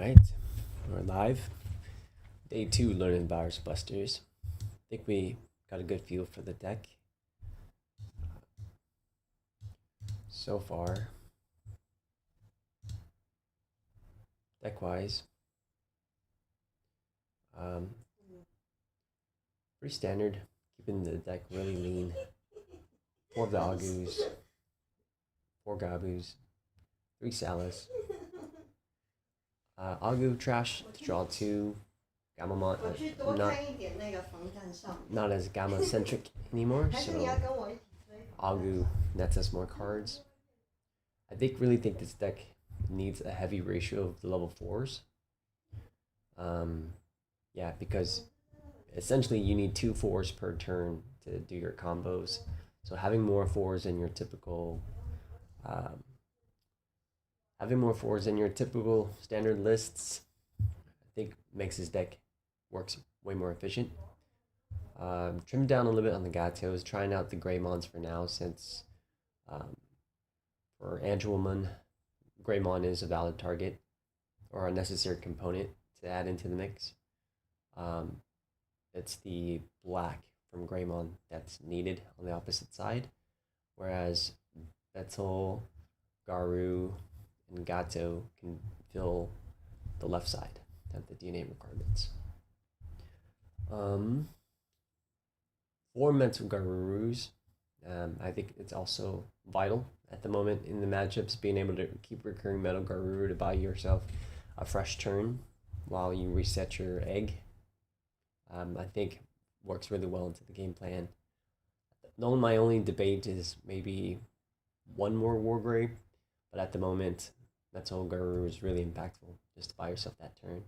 Alright, we're live. Day 2 learning Virus Busters. I think we got a good feel for the deck so far. Deck wise, pretty standard, keeping the deck really lean. 4 Vagus, 4 Gabus, 3 Salas. Agu trash to draw 2. Gamma not as gamma centric anymore, so Agu nets us more cards. I really think this deck needs a heavy ratio of the level 4s. Yeah, because essentially you need 2 4s per turn to do your combos. So having more 4s in your typical standard lists, I think makes his deck works way more efficient. Trimmed down a little bit on the Gatos, trying out the Greymons for now, since for Angelwoman, Greymon is a valid target or a necessary component to add into the mix. It's the black from Greymon that's needed on the opposite side, whereas Betel, Garu, and Gato can fill the left side of the DNA requirements. 4 mental Garurus. I think it's also vital at the moment in the matchups, being able to keep recurring Metal Garuru to buy yourself a fresh turn while you reset your egg. I think works really well into the game plan. My only debate is maybe one more Wargrave, but at the moment, Metal Garuru is really impactful just to buy yourself that turn.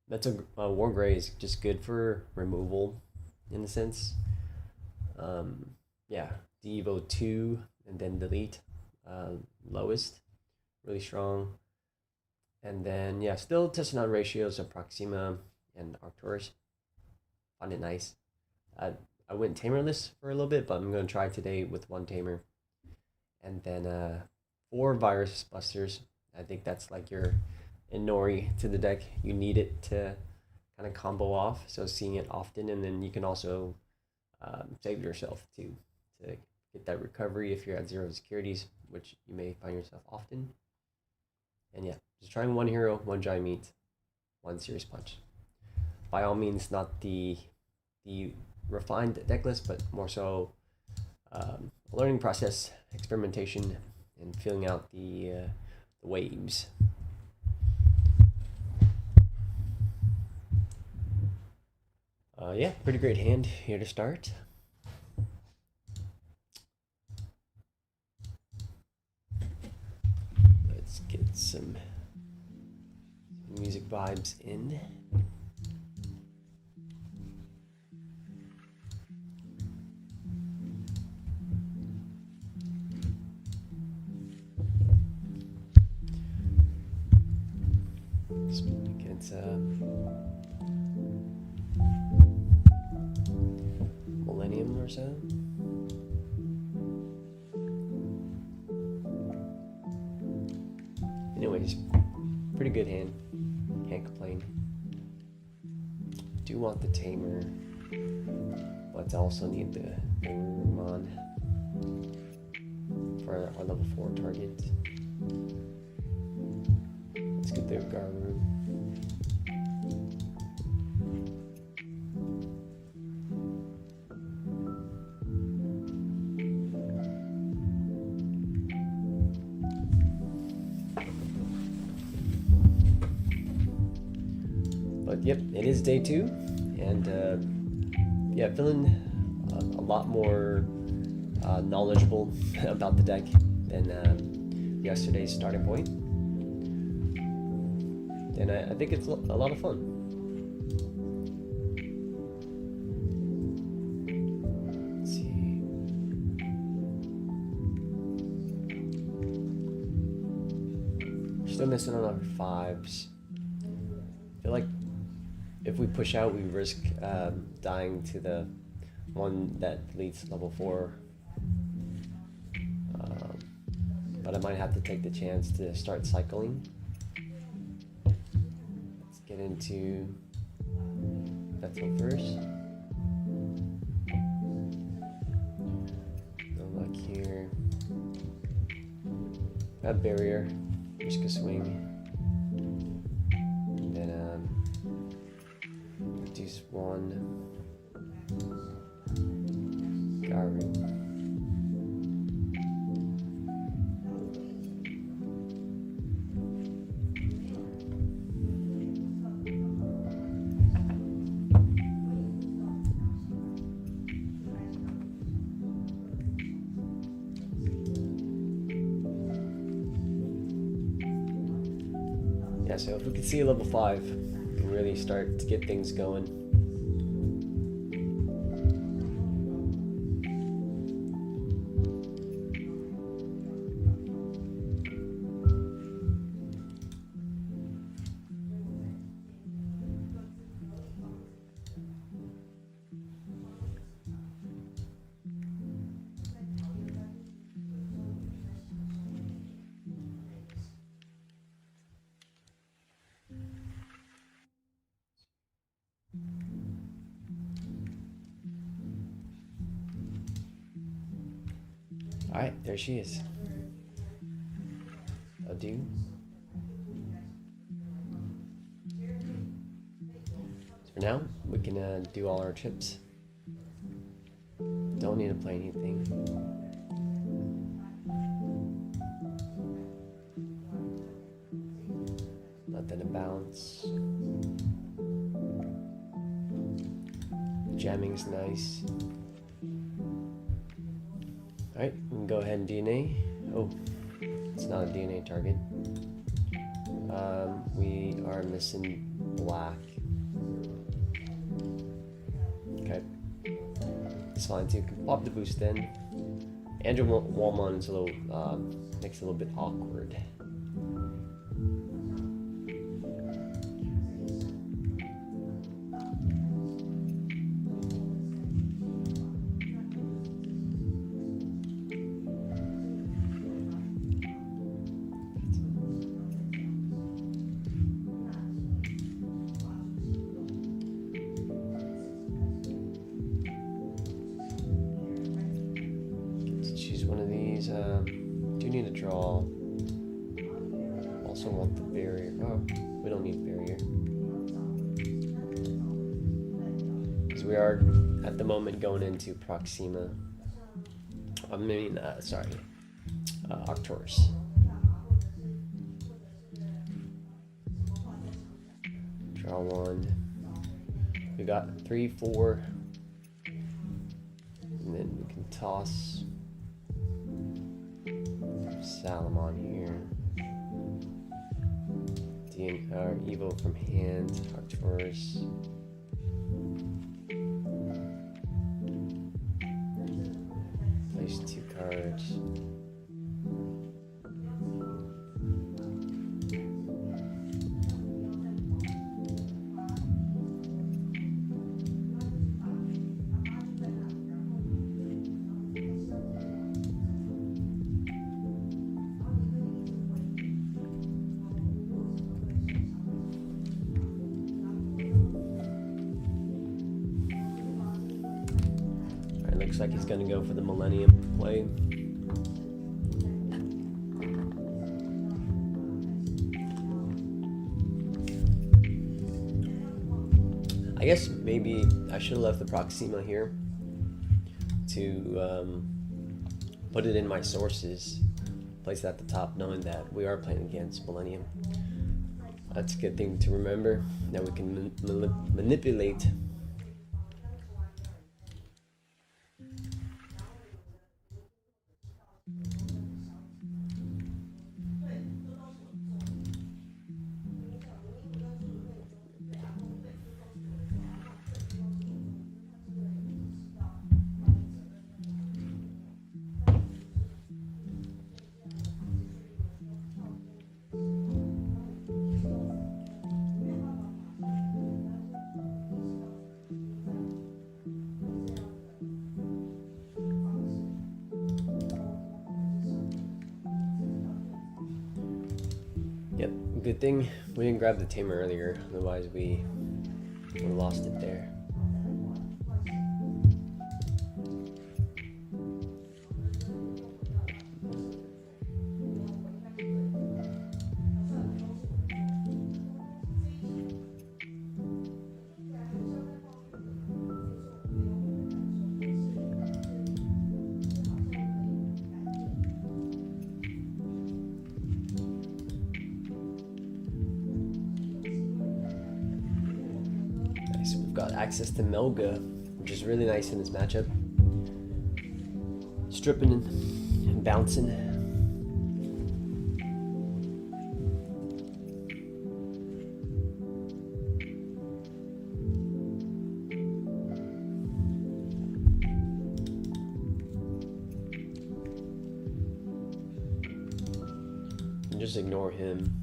Metal Wargrave is just good for removal in a sense. Yeah, DAY2 and then delete. Lowest, really strong. And then, yeah, still testing out ratios of Proxima and Arcturus. Find it nice. I went tamerless for a little bit, but I'm going to try today with 1 tamer. And then 4 Virus Busters. I think that's like your Inori to the deck. You need it to kind of combo off, so seeing it often, and then you can also save yourself to get that recovery if you're at 0 securities, which you may find yourself often. And yeah, just trying 1 hero, 1 giant meat, 1 serious punch. By all means, not the refined deck list, but more so a learning process, experimentation, and filling out the waves. Yeah, pretty great hand here to start. Let's get some music vibes in. Against Millennium or so. Anyways, pretty good hand. Can't complain. Do want the tamer, but also need the Digimon for our level 4 target. Let's get the Garu. But yep, it is day 2, and yeah, feeling a lot more knowledgeable about the deck than yesterday's starting point. And I think it's a lot of fun. Let's see. We're still missing on our 5s. I feel like if we push out, we risk dying to the one that leads level 4. But I might have to take the chance to start cycling. get into Bethel first. No luck here. Got barrier. Risk a swing. And then reduce one. Garu. Yeah, so if we could see a level 5, we can really start to get things going. Alright, there she is. Adieu. So for now, we can do all our chips. Don't need to play anything. Nothing to bounce. Jamming's nice. Alright, we can go ahead and DNA. Oh, it's not a DNA target. We are missing black. Okay. It's fine too. Pop the boost in. Andrew Walmon is a little, makes it a little bit awkward. Do need a draw. Also want the barrier. Oh, we don't need barrier. Because we are at the moment going into Proxima. I mean, Arcturus. Draw one. We got 3, 4. And then we can toss Salamon here. Evo from hand, Arcturus. Place 2 cards. Looks like he's gonna go for the Millennium play. I guess maybe I should have left the Proxima here to put it in my sources, place it at the top, knowing that we are playing against Millennium. That's a good thing to remember, that we can manipulate. Good thing we didn't grab the tamer earlier, otherwise we would have lost it there. We've got access to Melga, which is really nice in this matchup. Stripping and bouncing. And just ignore him.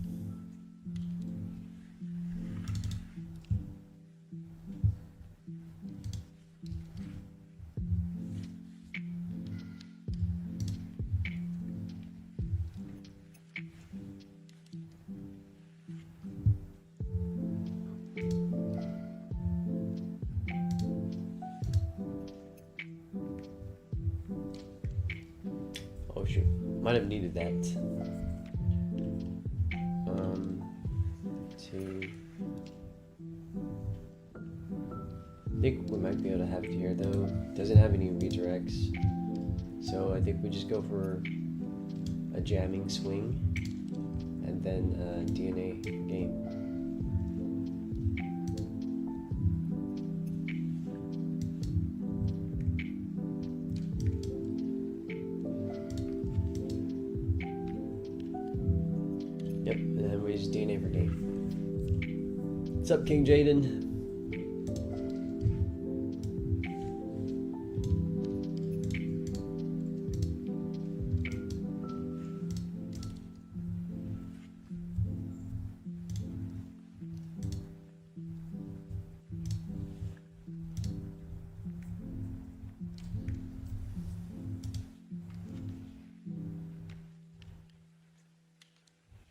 Oh shoot, might have needed that. Two. I think we might be able to have it here though. Doesn't have any redirects. So I think we just go for a jamming swing and then DNA game. Yep, and then we just DNA for game. What's up, King Jaden?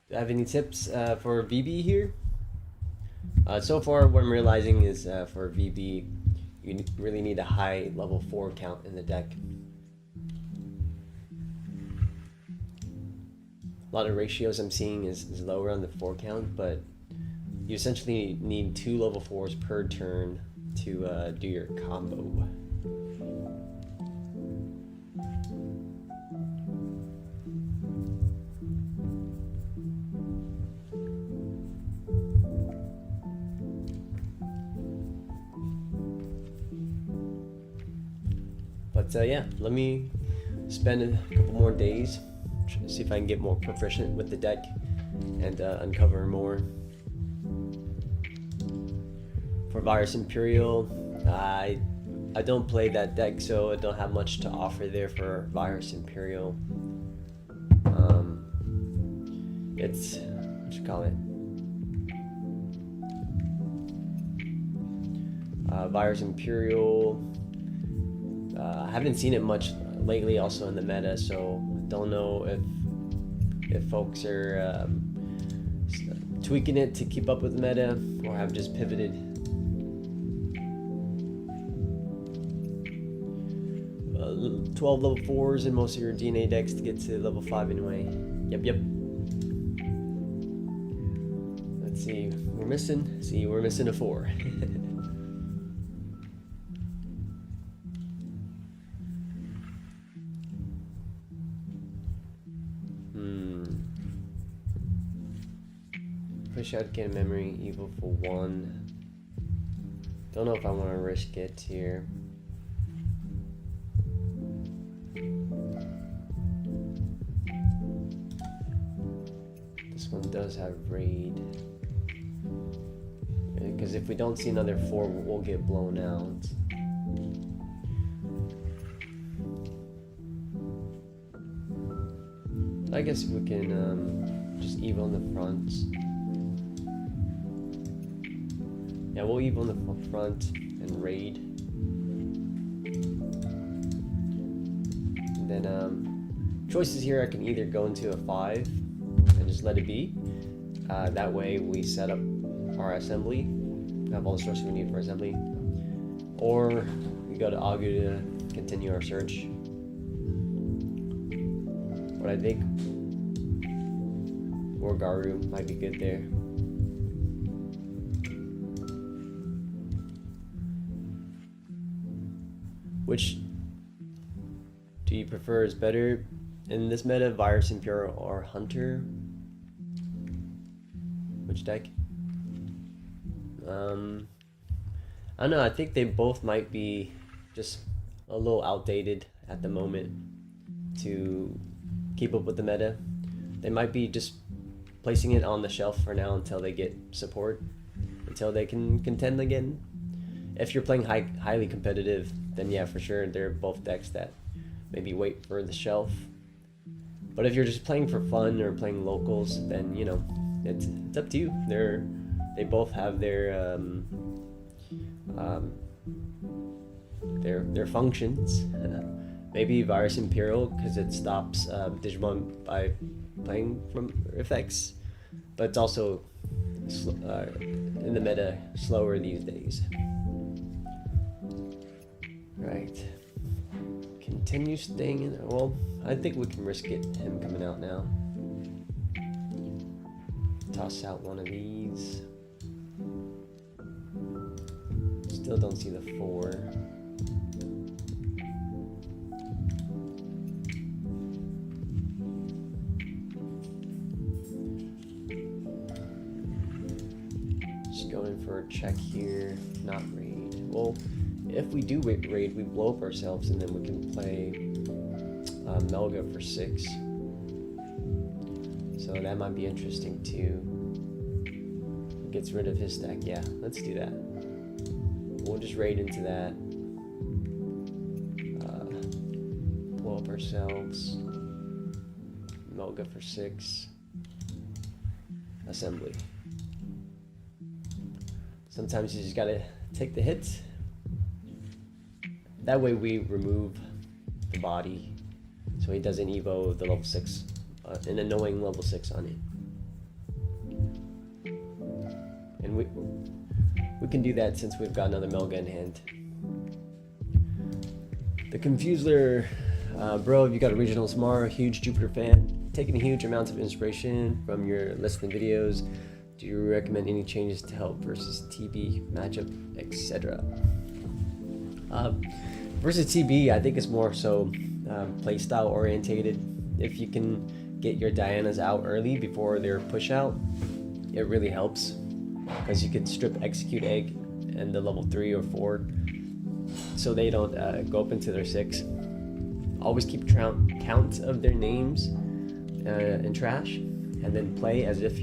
Do I have any tips for VB here? So far, what I'm realizing is for VB, you really need a high level 4 count in the deck. A lot of ratios I'm seeing is lower on the 4 count, but you essentially need 2 level 4s per turn to do your combo. But yeah, let me spend a couple more days, see if I can get more proficient with the deck and uncover more. For Virus Imperial, I don't play that deck, so I don't have much to offer there for Virus Imperial. It's, what you call it? Virus Imperial. I haven't seen it much lately also in the meta, so don't know if folks are tweaking it to keep up with the meta or have just pivoted. 12 level 4s in most of your DNA decks to get to level 5 anyway. Yep. Let's see, we're missing a 4. Push out, get a memory, evil for 1. Don't know if I want to risk it here. This one does have raid. Because if we don't see another 4, we'll get blown out. I guess we can just evil in the front. Yeah, we'll evil in the front and raid. And then choices here, I can either go into a 5 and just let it be, That way we set up our assembly, have all the sources we need for assembly, or we go to Agu to continue our search. But I think Garu might be good there. Which do you prefer is better in this meta, Virus, Imperial, or Hunter? Which deck? I don't know, I think they both might be just a little outdated at the moment to keep up with the meta. They might be just placing it on the shelf for now until they get support, until they can contend again. If you're playing highly competitive, then yeah, for sure, they're both decks that maybe wait for the shelf. But if you're just playing for fun or playing locals, then you know, it's up to you. They both have their functions. Maybe Virus Imperial because it stops Digimon by playing from effects, but it's also in the meta slower these days. Right. Continue staying in. Well, I think we can risk it. Him coming out now. Toss out one of these. Still don't see the 4. Just going for a check here. Not raid. Well, if we do raid, we blow up ourselves, and then we can play Melga for 6. So that might be interesting too. Gets rid of his stack. Yeah, let's do that. We'll just raid into that. Blow up ourselves. Melga for 6. Assembly. Sometimes you just gotta take the hits. That way we remove the body so he doesn't evo the level 6, an annoying level 6 on it. And we can do that since we've got another Melga in hand. The Confusler, bro, if you got a regional tomorrow, huge Jupiter fan, taking huge amounts of inspiration from your listening videos. Do you recommend any changes to help versus TB matchup, etc.? Versus TB, I think it's more so playstyle orientated. If you can get your Dianas out early before their push out, it really helps because you could strip execute egg and the level 3 or 4 so they don't go up into their 6. Always keep count of their names in trash, and then play as if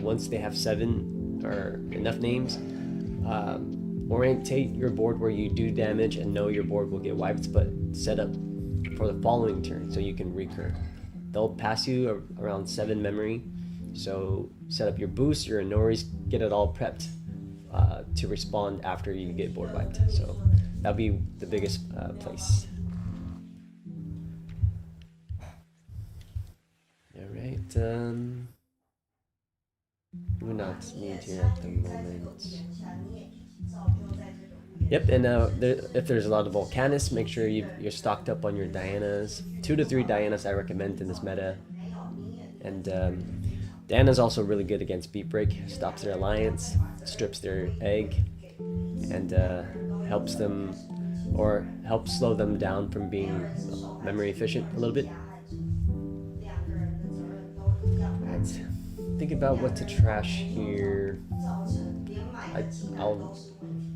once they have 7 or enough names, orientate your board where you do damage and know your board will get wiped, but set up for the following turn so you can recur. They'll pass you around 7 memory, so set up your boost, your Inoris, get it all prepped to respond after you get board wiped. So that'll be the biggest place. Alright, we're not need here at the moment. Yep, and if there's a lot of Volcanists, make sure you're stocked up on your Dianas. 2 to 3 Dianas I recommend in this meta. And Diana's also really good against Beat Break. Stops their alliance, strips their egg, and helps them, or helps slow them down from being memory efficient a little bit. Right. Think about what to trash here. I'll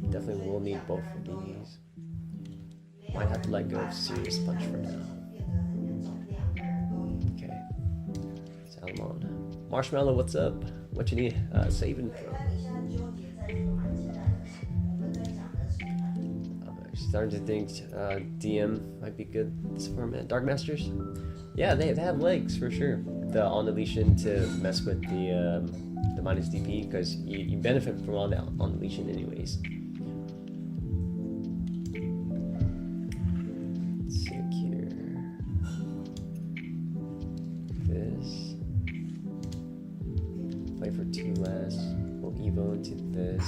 definitely will need both of these. Might have to let go of Serious Punch for now. Okay. Salmon. Marshmallow, what's up? What you need saving from? I'm starting to think DM might be good this format. Dark Masters? Yeah, they have legs for sure. The on deletion to mess with the minus DP, because you benefit from all that on deletion anyways. Let's see here. This. play for 2 less. We'll evo into this.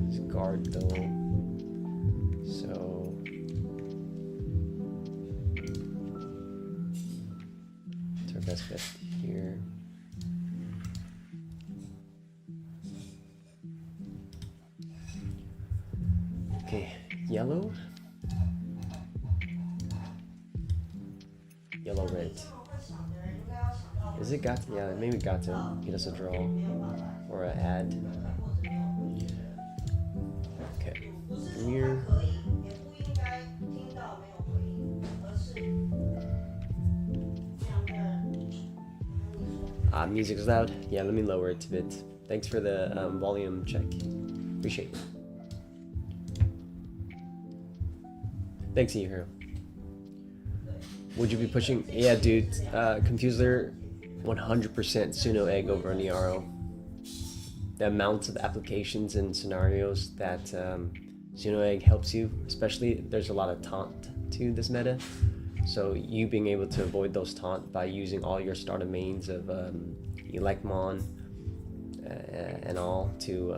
It's guard though. So it's our best bet here. Okay, yellow. Yellow red. Is it got to? Yeah, maybe got to get us a draw or an ad. Okay, from here. Music's loud. Yeah, let me lower it a bit. Thanks for the volume check. Appreciate it. Thanks, Hero. Would you be pushing? Yeah, dude. Confuser, 100% Suno Egg over an ERO. The amount of applications and scenarios that Suno Egg helps you, especially there's a lot of taunt to this meta. So you being able to avoid those taunt by using all your starter mains of Elecmon and all to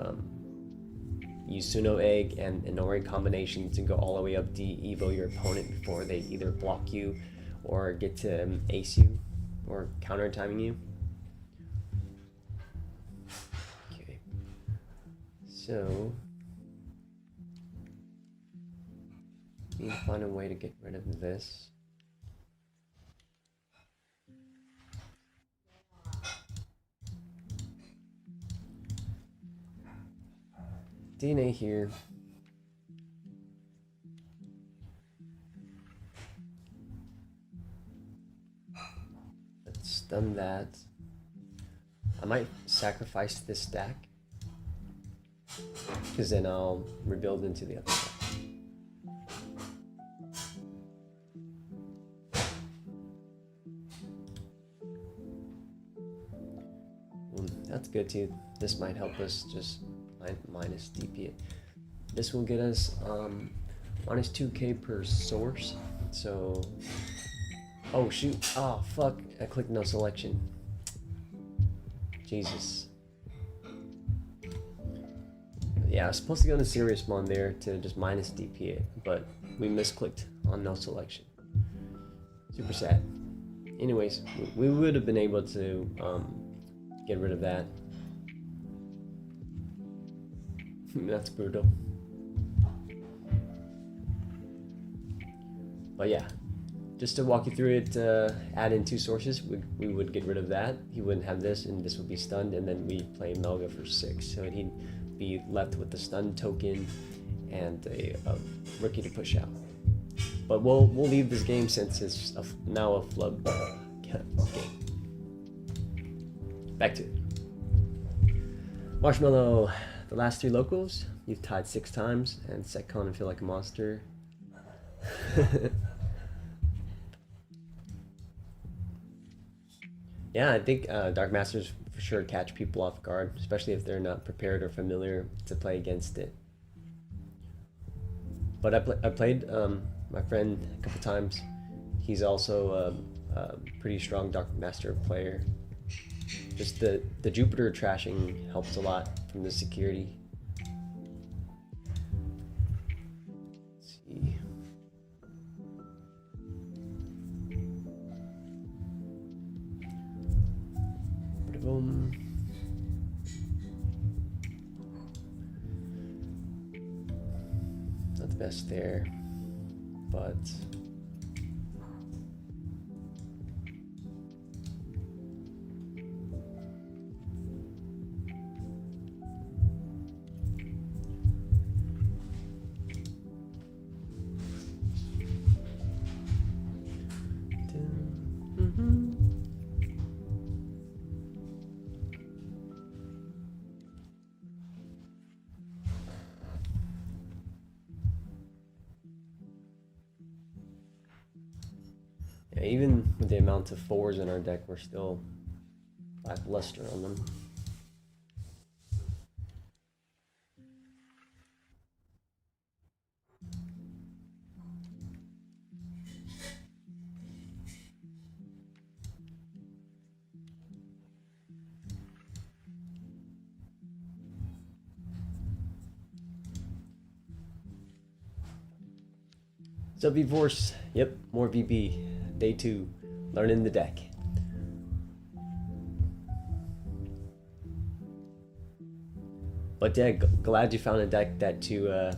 use Suno Egg and Inori combination to go all the way up de-evo your opponent before they either block you or get to ace you or counter timing you. Okay, so need to find a way to get rid of this. DNA here. Let's stun that. I might sacrifice this stack because then I'll rebuild into the other stack. That's good too. This might help us just minus DP. This will get us minus 2k per source. So, oh shoot, oh fuck, I clicked no selection. Jesus. Yeah, I was supposed to go on a serious one there to just minus DP it, but we misclicked on no selection. Super sad. Anyways, we would have been able to get rid of that. That's brutal. But yeah, just to walk you through it, add in 2 sources, we would get rid of that. He wouldn't have this, and this would be stunned, and then we play Melga for 6. So he'd be left with the stun token and a rookie to push out. But we'll leave this game since it's now a flub game. Back to it. Marshmallow. The last 3 locals, you've tied 6 times, and Setcon and Feel Like a Monster. Yeah, I think Dark Masters for sure catch people off guard, especially if they're not prepared or familiar to play against it. But I played my friend a couple times. He's also a pretty strong Dark Master player. Just the Jupiter trashing helps a lot from the security. Let's see. Boom. Not the best there, but yeah, even with the amount of 4s in our deck, we're still lackluster on them. What's up, V-Force? Yep, more VP. Day 2. Learning the deck. But yeah, glad you found a deck that you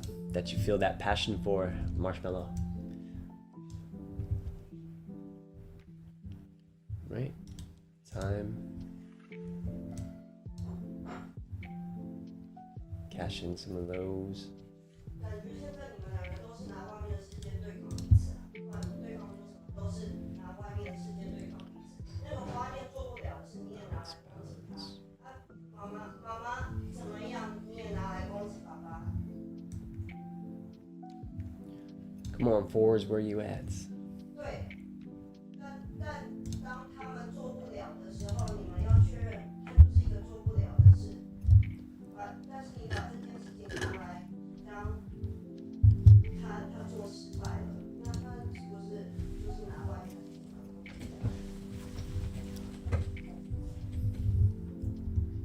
feel that passion for, Marshmallow. Right? Time. Cash in some of those. Come on, fours, where you at?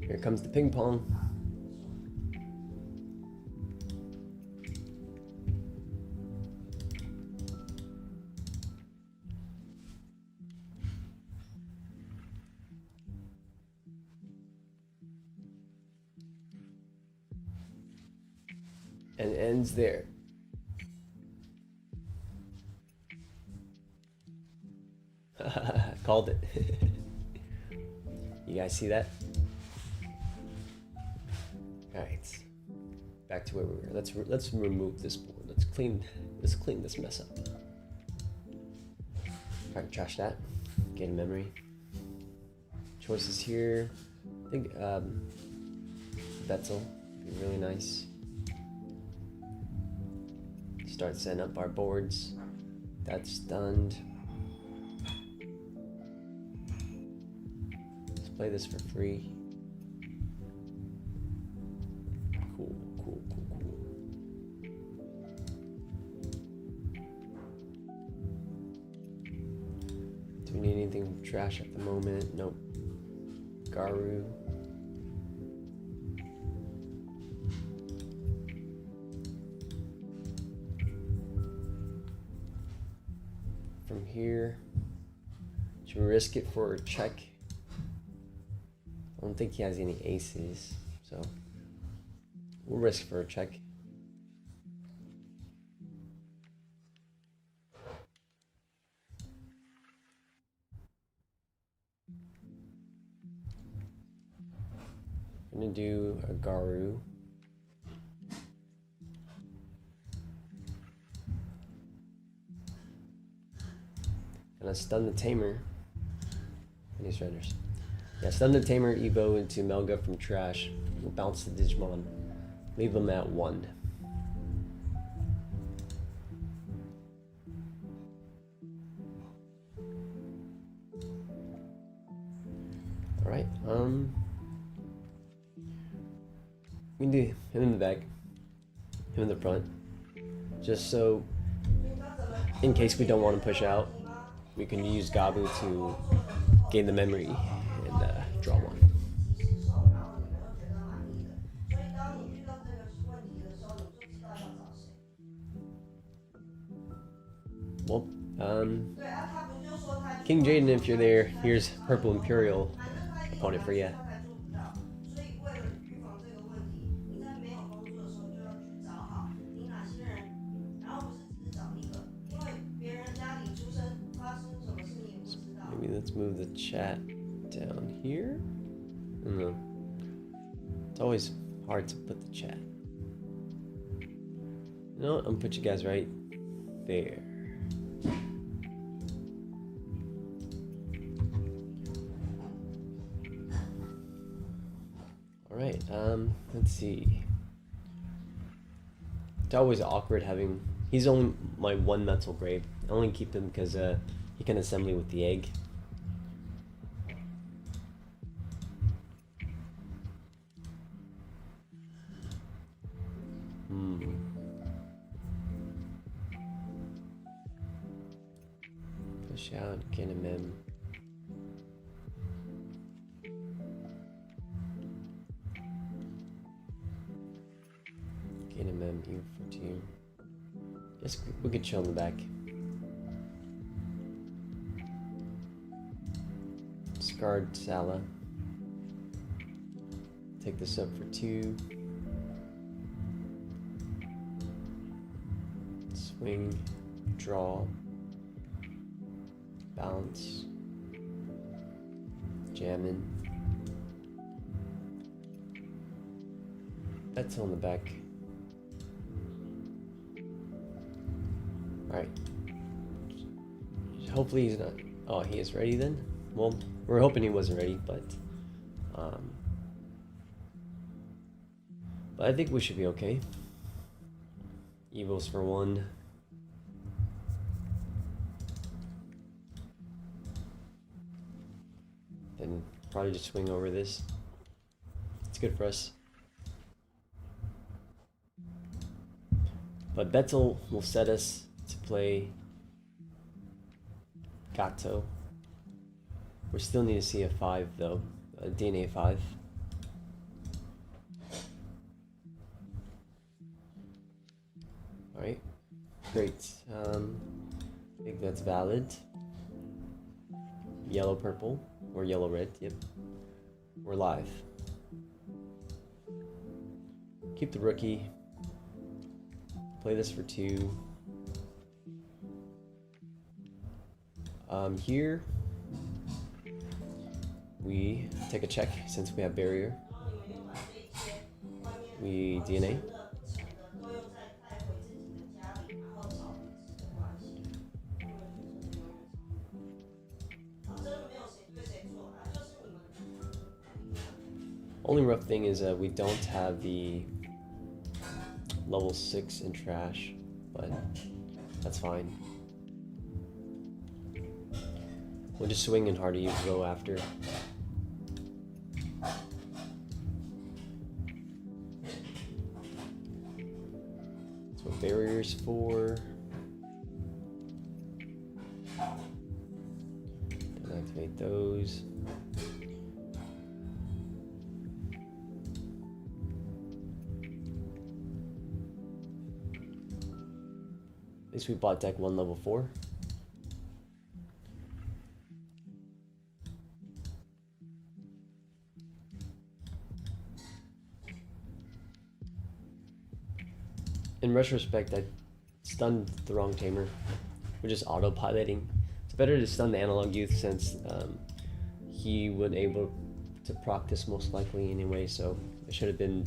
Here comes the ping pong. And ends there. Called it. You guys see that? All right, back to where we were. Let's remove this board. Let's clean this mess up. All right, trash that. Gain memory. Choices here. I think Betzel would be really nice. Start setting up our boards. That's done. Let's play this for free. Cool. Do we need anything from trash at the moment? Nope. Garu. From here, should we risk it for a check? I don't think he has any aces, so we'll risk for a check. I'm gonna do a Garu. Gonna stun the Tamer. Any surrenders? Yeah, stun the Tamer, Evo into Melga from trash. We'll bounce the Digimon. Leave them at 1. Alright, we can do him in the back, him in the front. Just so, in case we don't want to push out, we can use Gabu to gain the memory and draw one. Well, King Jaden, if you're there, here's Purple Imperial opponent for you. Maybe let's move the chat down here. I don't know. It's always hard to put the chat. You know what? I'm gonna put you guys right there. Alright, let's see. It's always awkward having... He's only my 1 mental grave. I only keep him because he can assembly with the egg. Push out, get him in. Get him in, E14. Yes, we could chill in the back. Discard Sala. Take this up for 2. Swing, draw, bounce, jamming. That's on the back. Alright. Hopefully he's not. Oh, he is ready then? Well, we're hoping he wasn't ready, but I think we should be okay. Evils for 1. Then probably just swing over this. It's good for us. But Betzel will set us to play Gato. We still need to see a 5 though, a DNA 5. Alright, great. I think that's valid. Yellow purple, or yellow red, yep. We're live. Keep the rookie. Play this for 2. Here, we take a check since we have barrier. We DNA. Only rough thing is we don't have the level 6 in trash, but that's fine. We'll just swing and hardy go after. That's what barriers for. Don't activate those. At least we bought deck 1 level 4. In retrospect, I stunned the wrong tamer. We're just autopiloting. It's better to stun the analog youth since he would able to proc this most likely anyway, so it should have been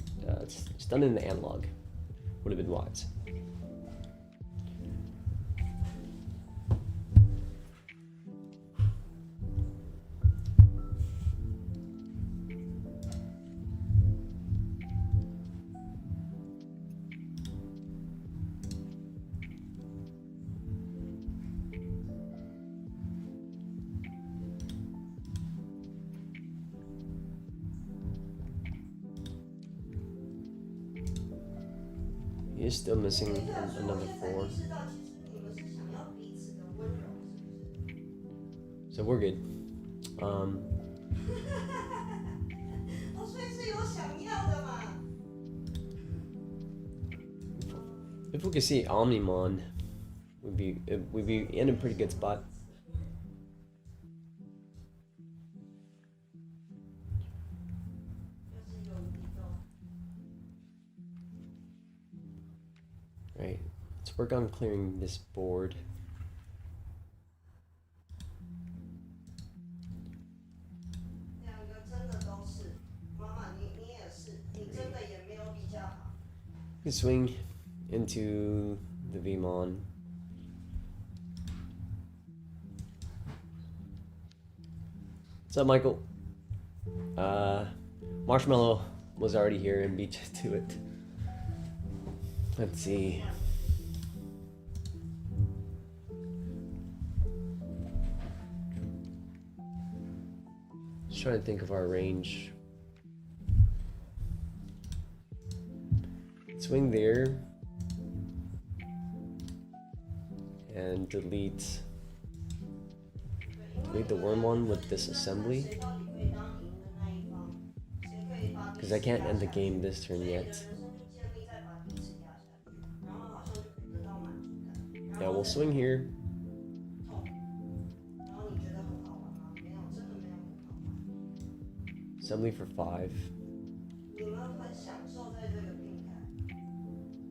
stunning the analog. Would have been wise. He's still missing another 4. So we're good. If we could see Omnimon, we'd be in a pretty good spot. Right, let's work on clearing this board. You can swing into the Vmon. What's up, Michael? Marshmallow was already here and beat you to it. Let's see. Just trying to think of our range. Swing there and delete the worm one with this assembly, because I can't end the game this turn yet. Yeah, we'll swing here. Assembly for 5.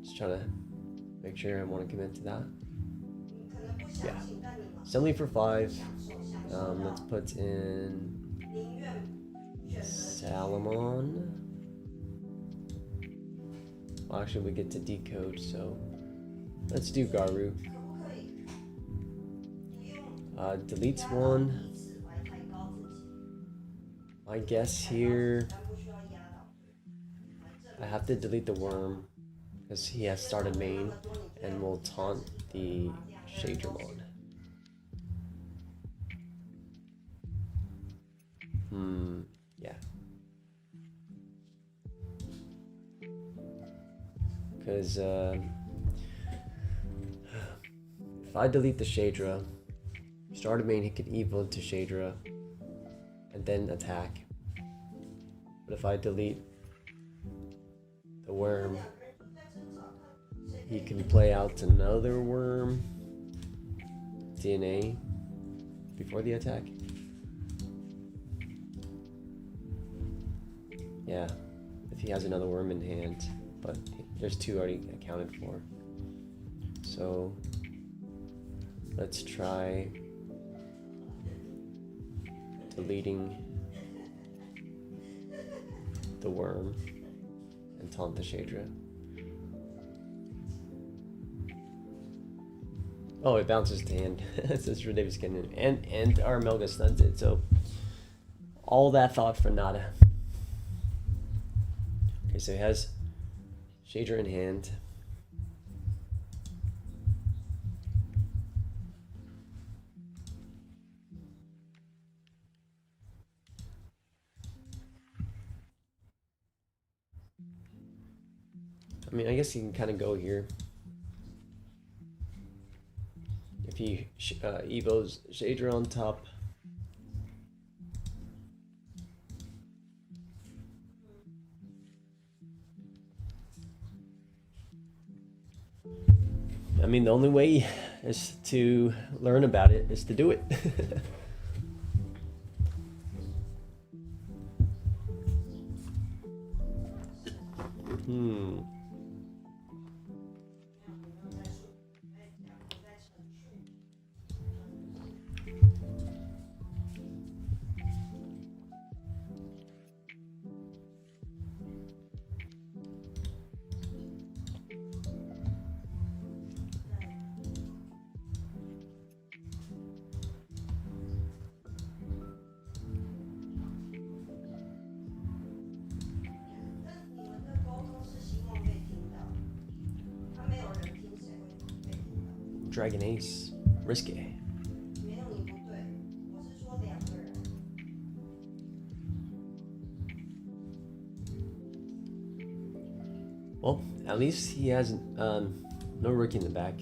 Just trying to make sure I want to commit to that. Yeah. Assembly for 5. Let's put in Salamon. Well, actually, we get to decode, so let's do Garu. Deletes 1. I guess here I have to delete the worm because he has started main and will taunt the Shadramon. Yeah. Because if I delete the Shadra, started main, he could evo to Shadra and then attack. But if I delete the worm, he can play out another worm DNA before the attack. Yeah, if he has another worm in hand, but there's 2 already accounted for. So let's try deleting the worm and taunt the Shadra. Oh, it bounces to hand. It's for Davis Cannon. And our Melga stuns it, so all that thought for nada. Okay, so he has Shadra in hand. I mean, I guess he can kind of go here. If he evos Shadra on top. I mean, the only way is to learn about it is to do it. Dragon Ace, risky. Well, at least he has no rookie in the back,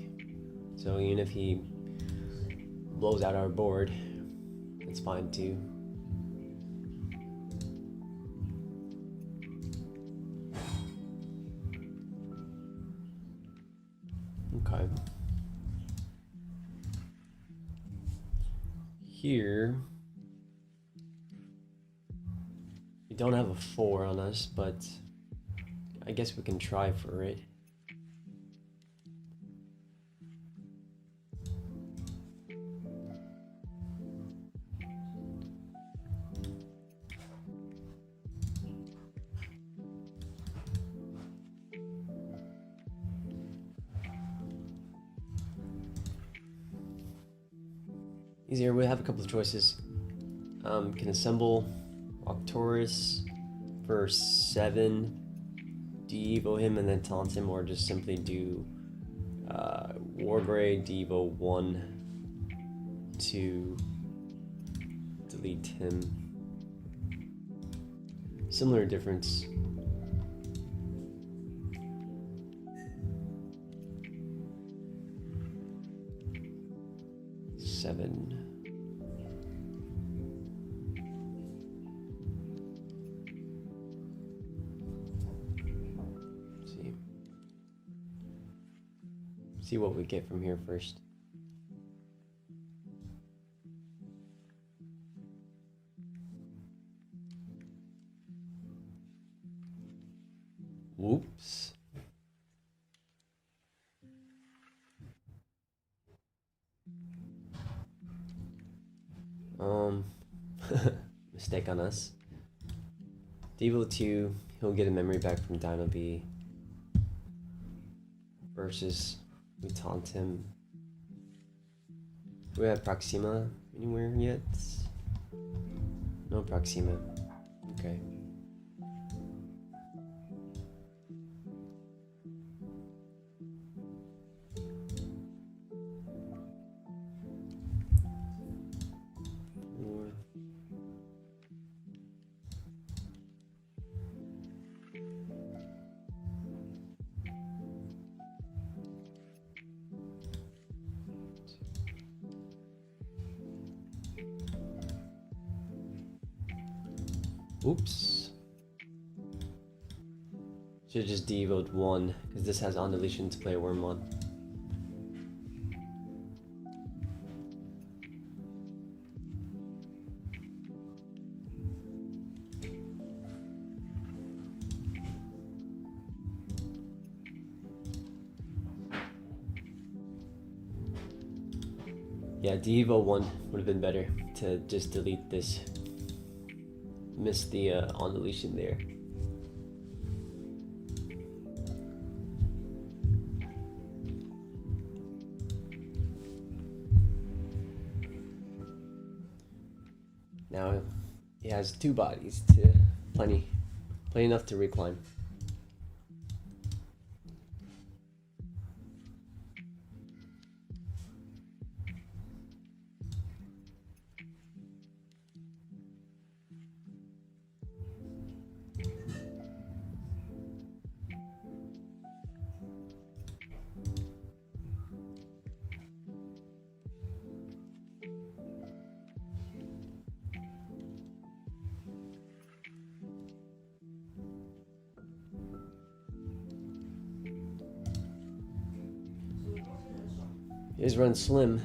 so even if he blows out our board, it's fine too. Okay. Here, we don't have a 4 on us, but I guess we can try for it. Easier, we have a couple of choices. Can assemble Octorus for 7, de-evo him and then taunt him, or just simply do Wargrave, de-evo 1 to delete him. Similar difference. Seven. see what we get from here first. Whoops. Mistake on us. DAY2, he'll get a memory back from Dino B. Versus, we taunt him. Do we have Proxima anywhere yet? No Proxima. Okay. Oops. Should've just devoted 1, because this has on deletion to play a Wormmon. Yeah, Devo 1 would have been better to just delete this. Missed the on deletion there. Now he has 2 bodies to plenty enough to recline. Is run slim.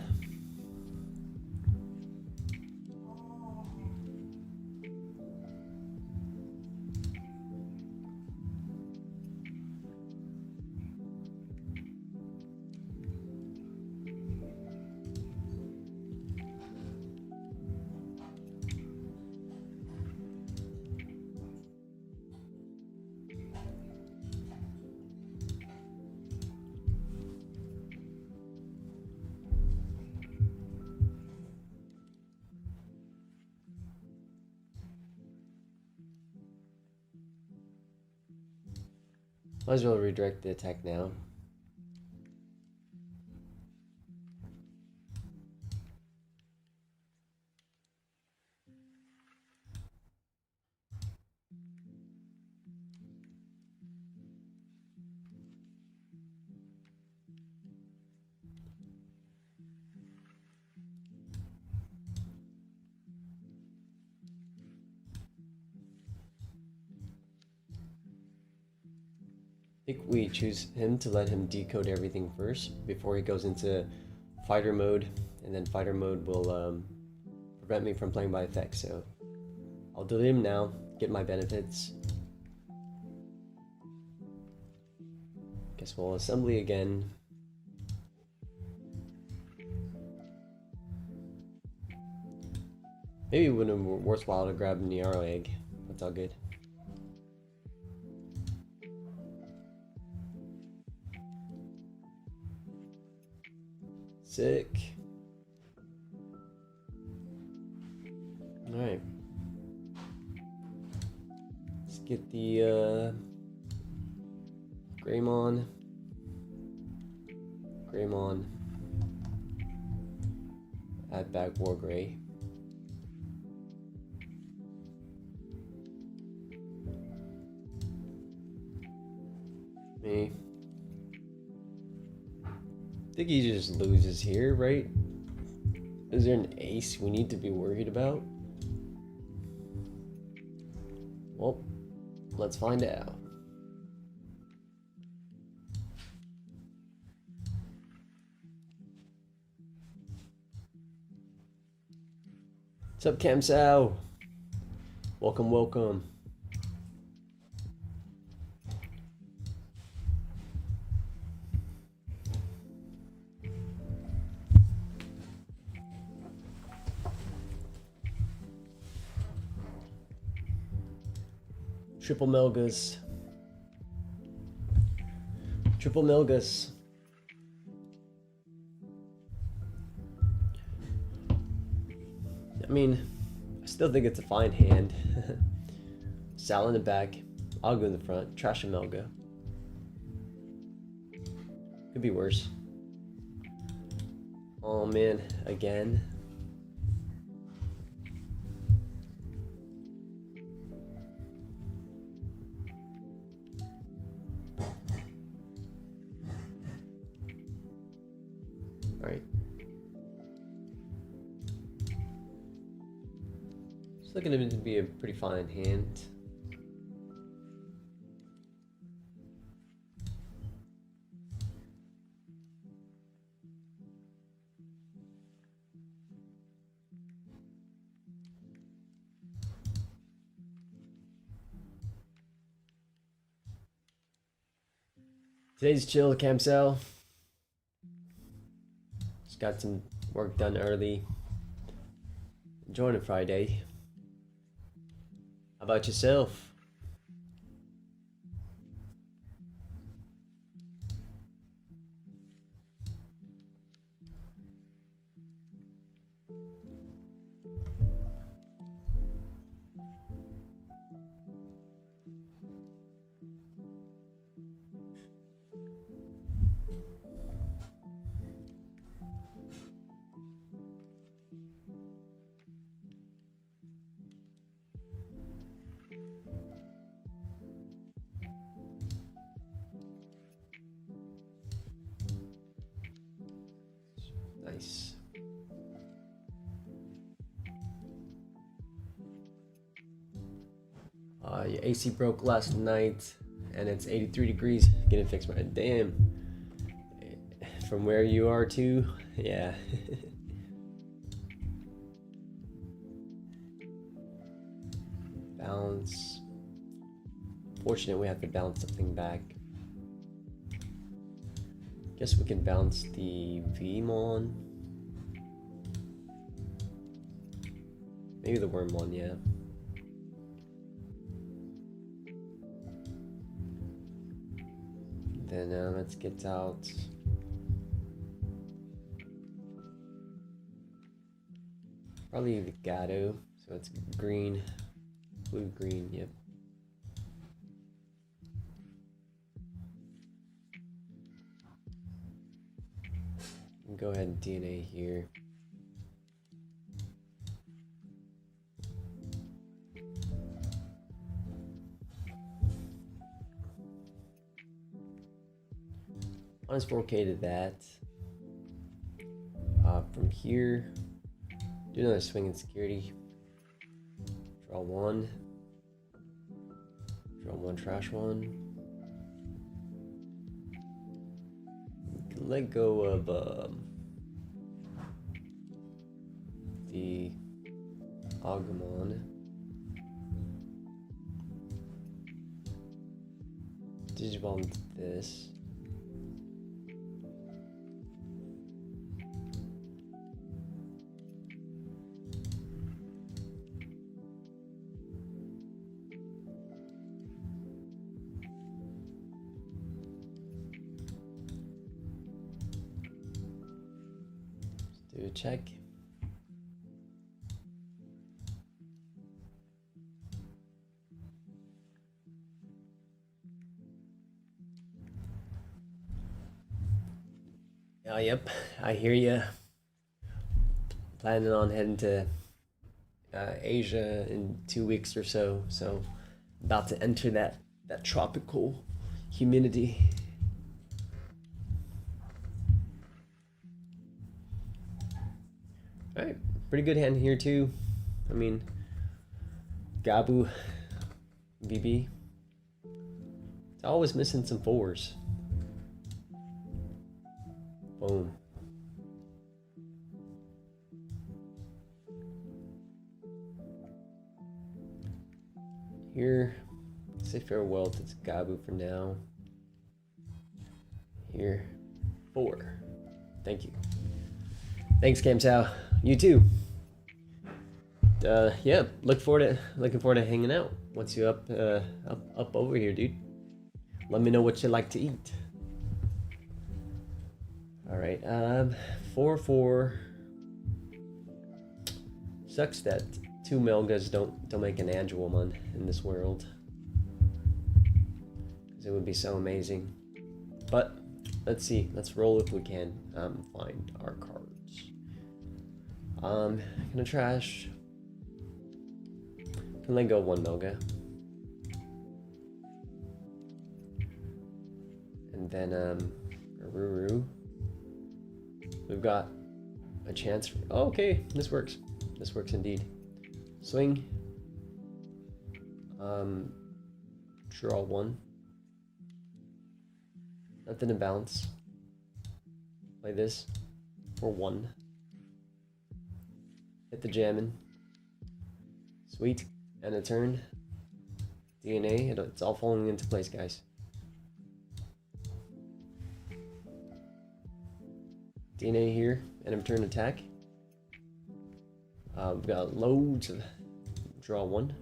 Might as well redirect the attack now. I think we choose him to let him decode everything first before he goes into fighter mode, and then fighter mode will prevent me from playing by effect. So I'll delete him now, get my benefits. Guess we'll assembly again. Maybe it wouldn't have been worthwhile to grab the Niaro egg. That's all good. Sick. Alright. Let's get the Greymon. Add back Wargrey. Me. I think he just loses here, right? Is there an ace we need to be worried about? Well, let's find out. What's up, Camsal? Welcome, welcome. Triple Melgas. Triple Melgas. I mean, I still think it's a fine hand. Sal in the back, I'll go in the front, trash a Melga. Could be worse. Oh man, again. Alright. It's looking to be a pretty fine hand. Today's chill, Camsel. Just got some work done early. Enjoying a Friday. How about yourself? Nice. Your AC broke last night and it's 83 degrees. Getting fixed, my damn. From where you are too, yeah. Balance. Fortunate we have to bounce something back. Guess we can bounce the Vmon. Maybe the Wormmon, yeah. Then let's get out. Probably the Gato, so it's green, blue, green, yep. Go ahead and DNA here. Minus 4K to that. From here, do another swing in security. Draw one. Draw one, trash one. You can let go of the Agumon. Digimon this. Do a check. Yep, I hear you. Planning on heading to Asia in 2 weeks or so. So about to enter that tropical humidity. All right, pretty good hand here too. I mean, Gabu, BB. It's always missing some fours. Boom. Here, say farewell to Gabu for now. Here, 4. Thank you. Thanks, Camsao. You too. Yeah, looking forward to hanging out. What's you up over here, dude? Let me know what you like to eat. All right, 4-4. Sucks that 2 Melgas don't make an Angelomon in this world, because it would be so amazing. But let's see. Let's roll if we can find our cards. Gonna trash. Can let go 1 Melga. And then Ruru. We've got a chance for, oh, okay, this works. This works indeed. Swing. Draw 1. Nothing to bounce. Play this for 1. Hit the jammin'. Sweet. And a turn. DNA. It's all falling into place, guys. DNA here. And a return attack. We've got loads of draw 1.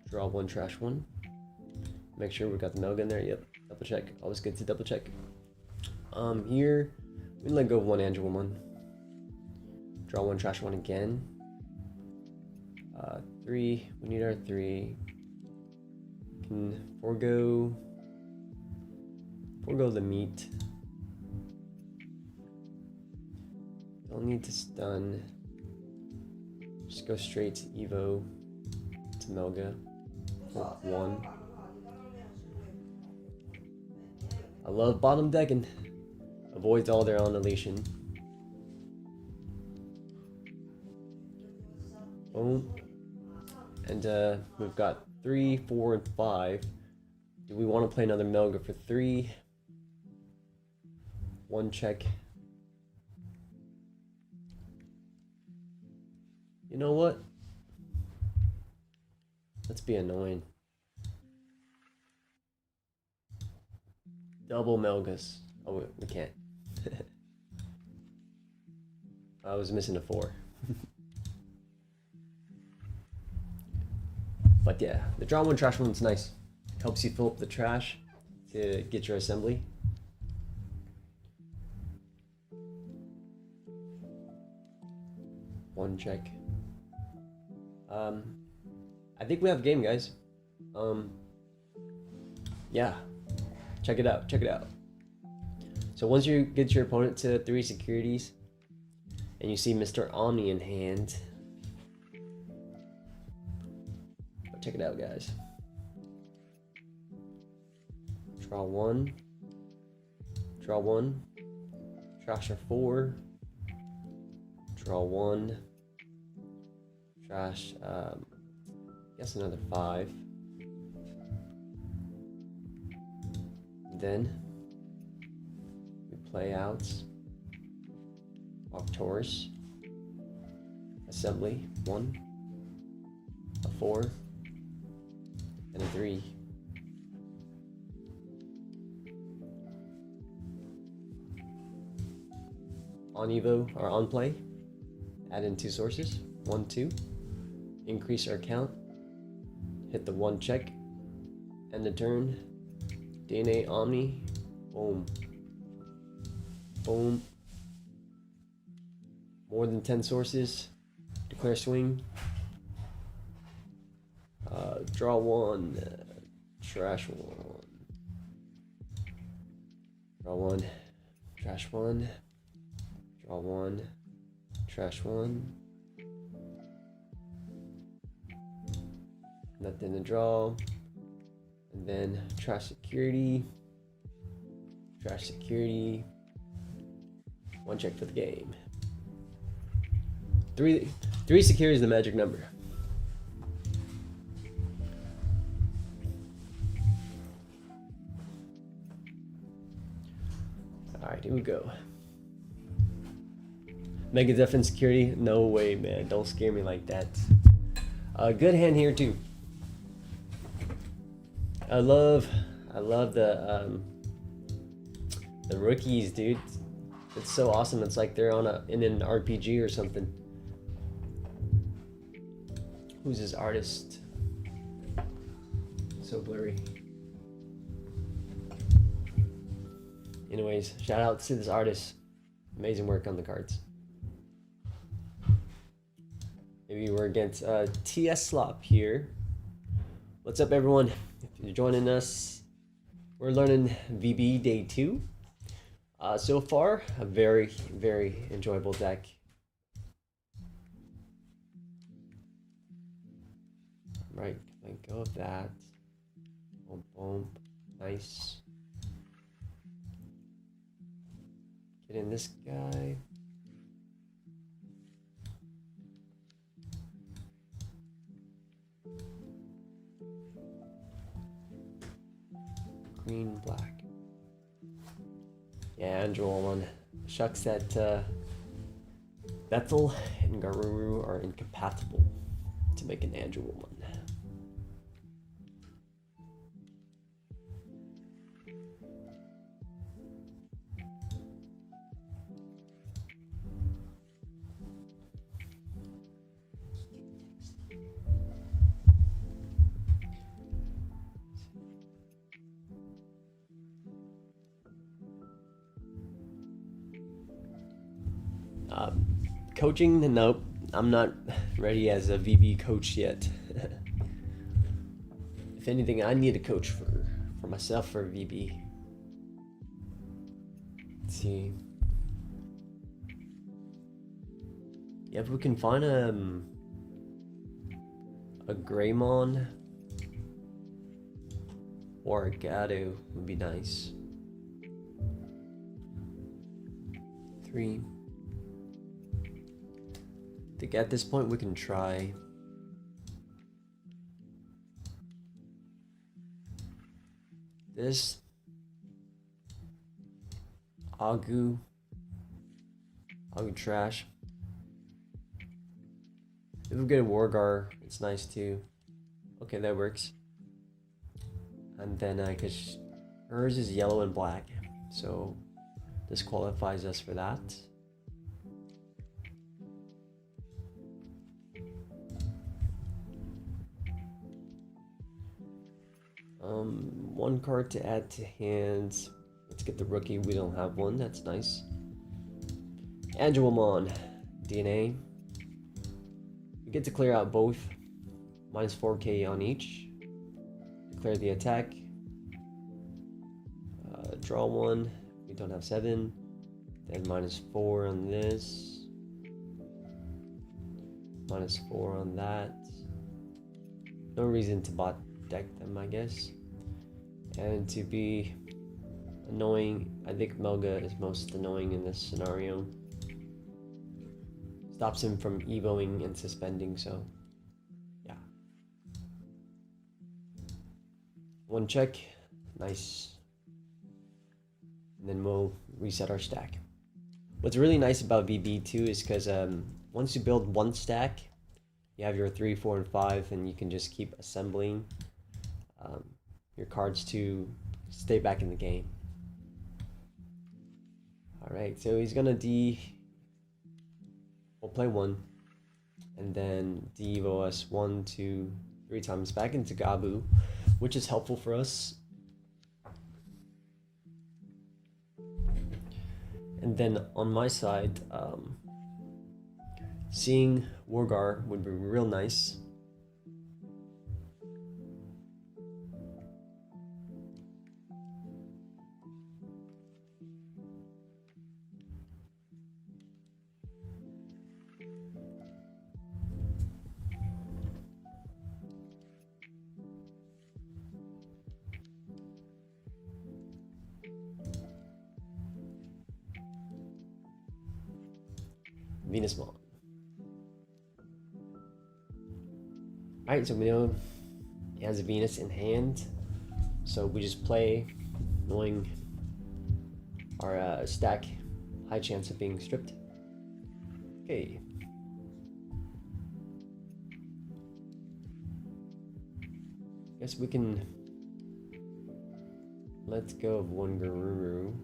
Draw 1, trash 1. Make sure we got the Melga in there. Yep. Double check. Always good to double check. Here we let go of 1 Angelomon. Draw 1, trash 1 again. 3. We need our 3. Can forego the meat. Don't need to stun. Just go straight to Evo to Melga for 1. I love bottom decking. Avoids all their annihilation. Boom. And we've got 3, 4, and 5. Do we want to play another Melga for 3? 1 check. You know what? Let's be annoying. Double Melgas. Oh, we can't. I was missing a 4. But yeah, the draw 1, trash 1's nice. Helps you fill up the trash to get your assembly. One check. I think we have a game, guys. Yeah. Check it out, check it out. So once you get your opponent to 3 securities and you see Mr. Omni in hand, check it out, guys. Draw 1. Draw 1. Trash a 4. Draw 1. Trash, guess another 5. Then we play out Octorus. Assembly. 1. A 4. And a 3. On Evo, or on play, add in 2 sources, 1, 2, increase our count, hit the 1 check, end the turn, DNA Omni, boom, boom, more than 10 sources, declare swing, draw 1, trash 1, draw 1, trash 1, draw 1, trash 1, nothing to draw, and then trash security, 1 check for the game. 3 security is the magic number. Alright, here we go. Mega Def and security? No way, man. Don't scare me like that. Good hand here, too. I love the rookies, dude. It's so awesome. It's like they're in an RPG or something. Who's this artist? So blurry. Anyways, shout out to this artist. Amazing work on the cards. Maybe we're against TS Slop here. What's up, everyone? If you're joining us, we're learning VB Day 2. So far, a very, very enjoyable deck. Right, let go of that. Boom, boom. Nice. Get in this guy. Green, black. Yeah, Angel one. Shucks that Bethel and Garuru are incompatible to make an Angel one. Coaching? Nope. I'm not ready as a VB coach yet. If anything, I need a coach for myself for VB. Let's see. Yeah, if we can find a Greymon or a Gato would be nice. 3. I think at this point we can try this Agu trash. If we get a Wargar, it's nice too. Okay, that works. And then cause hers is yellow and black, so this qualifies us for that. One card to add to hands. Let's get the rookie. We don't have one. That's nice. Angelmon, DNA. We get to clear out both. Minus 4k on each. Declare the attack. Draw 1. We don't have 7. Then minus 4 on this. Minus 4 on that. No reason to bot deck them, I guess. And to be annoying, I think Melga is most annoying in this scenario. Stops him from evoing and suspending, so yeah. One check, nice. And then we'll reset our stack. What's really nice about VB2 is because once you build one stack, you have your 3, 4, and 5, and you can just keep assembling your cards to stay back in the game. Alright, so he's gonna we'll play 1, and then Devo us 1, 2, 3 times back into Gabu, which is helpful for us. And then on my side, seeing Wargar would be real nice. Venusmon. Alright, so we know he has a Venus in hand, so we just play, knowing our stack, high chance of being stripped. Okay. Guess we can Let's go of one Garuru.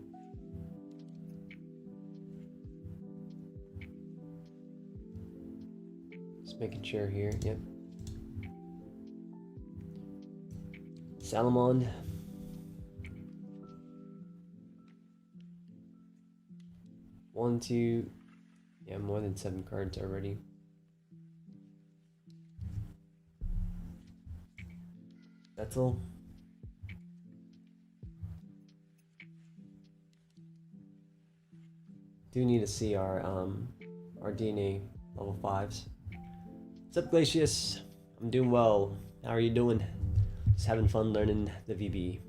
Just making sure here. Yep. Salamon. One, two. Yeah, more than 7 cards already. That's all. Do need to see our DNA level 5s. What's up, Glacius? I'm doing well. How are you doing? Just having fun learning the VB.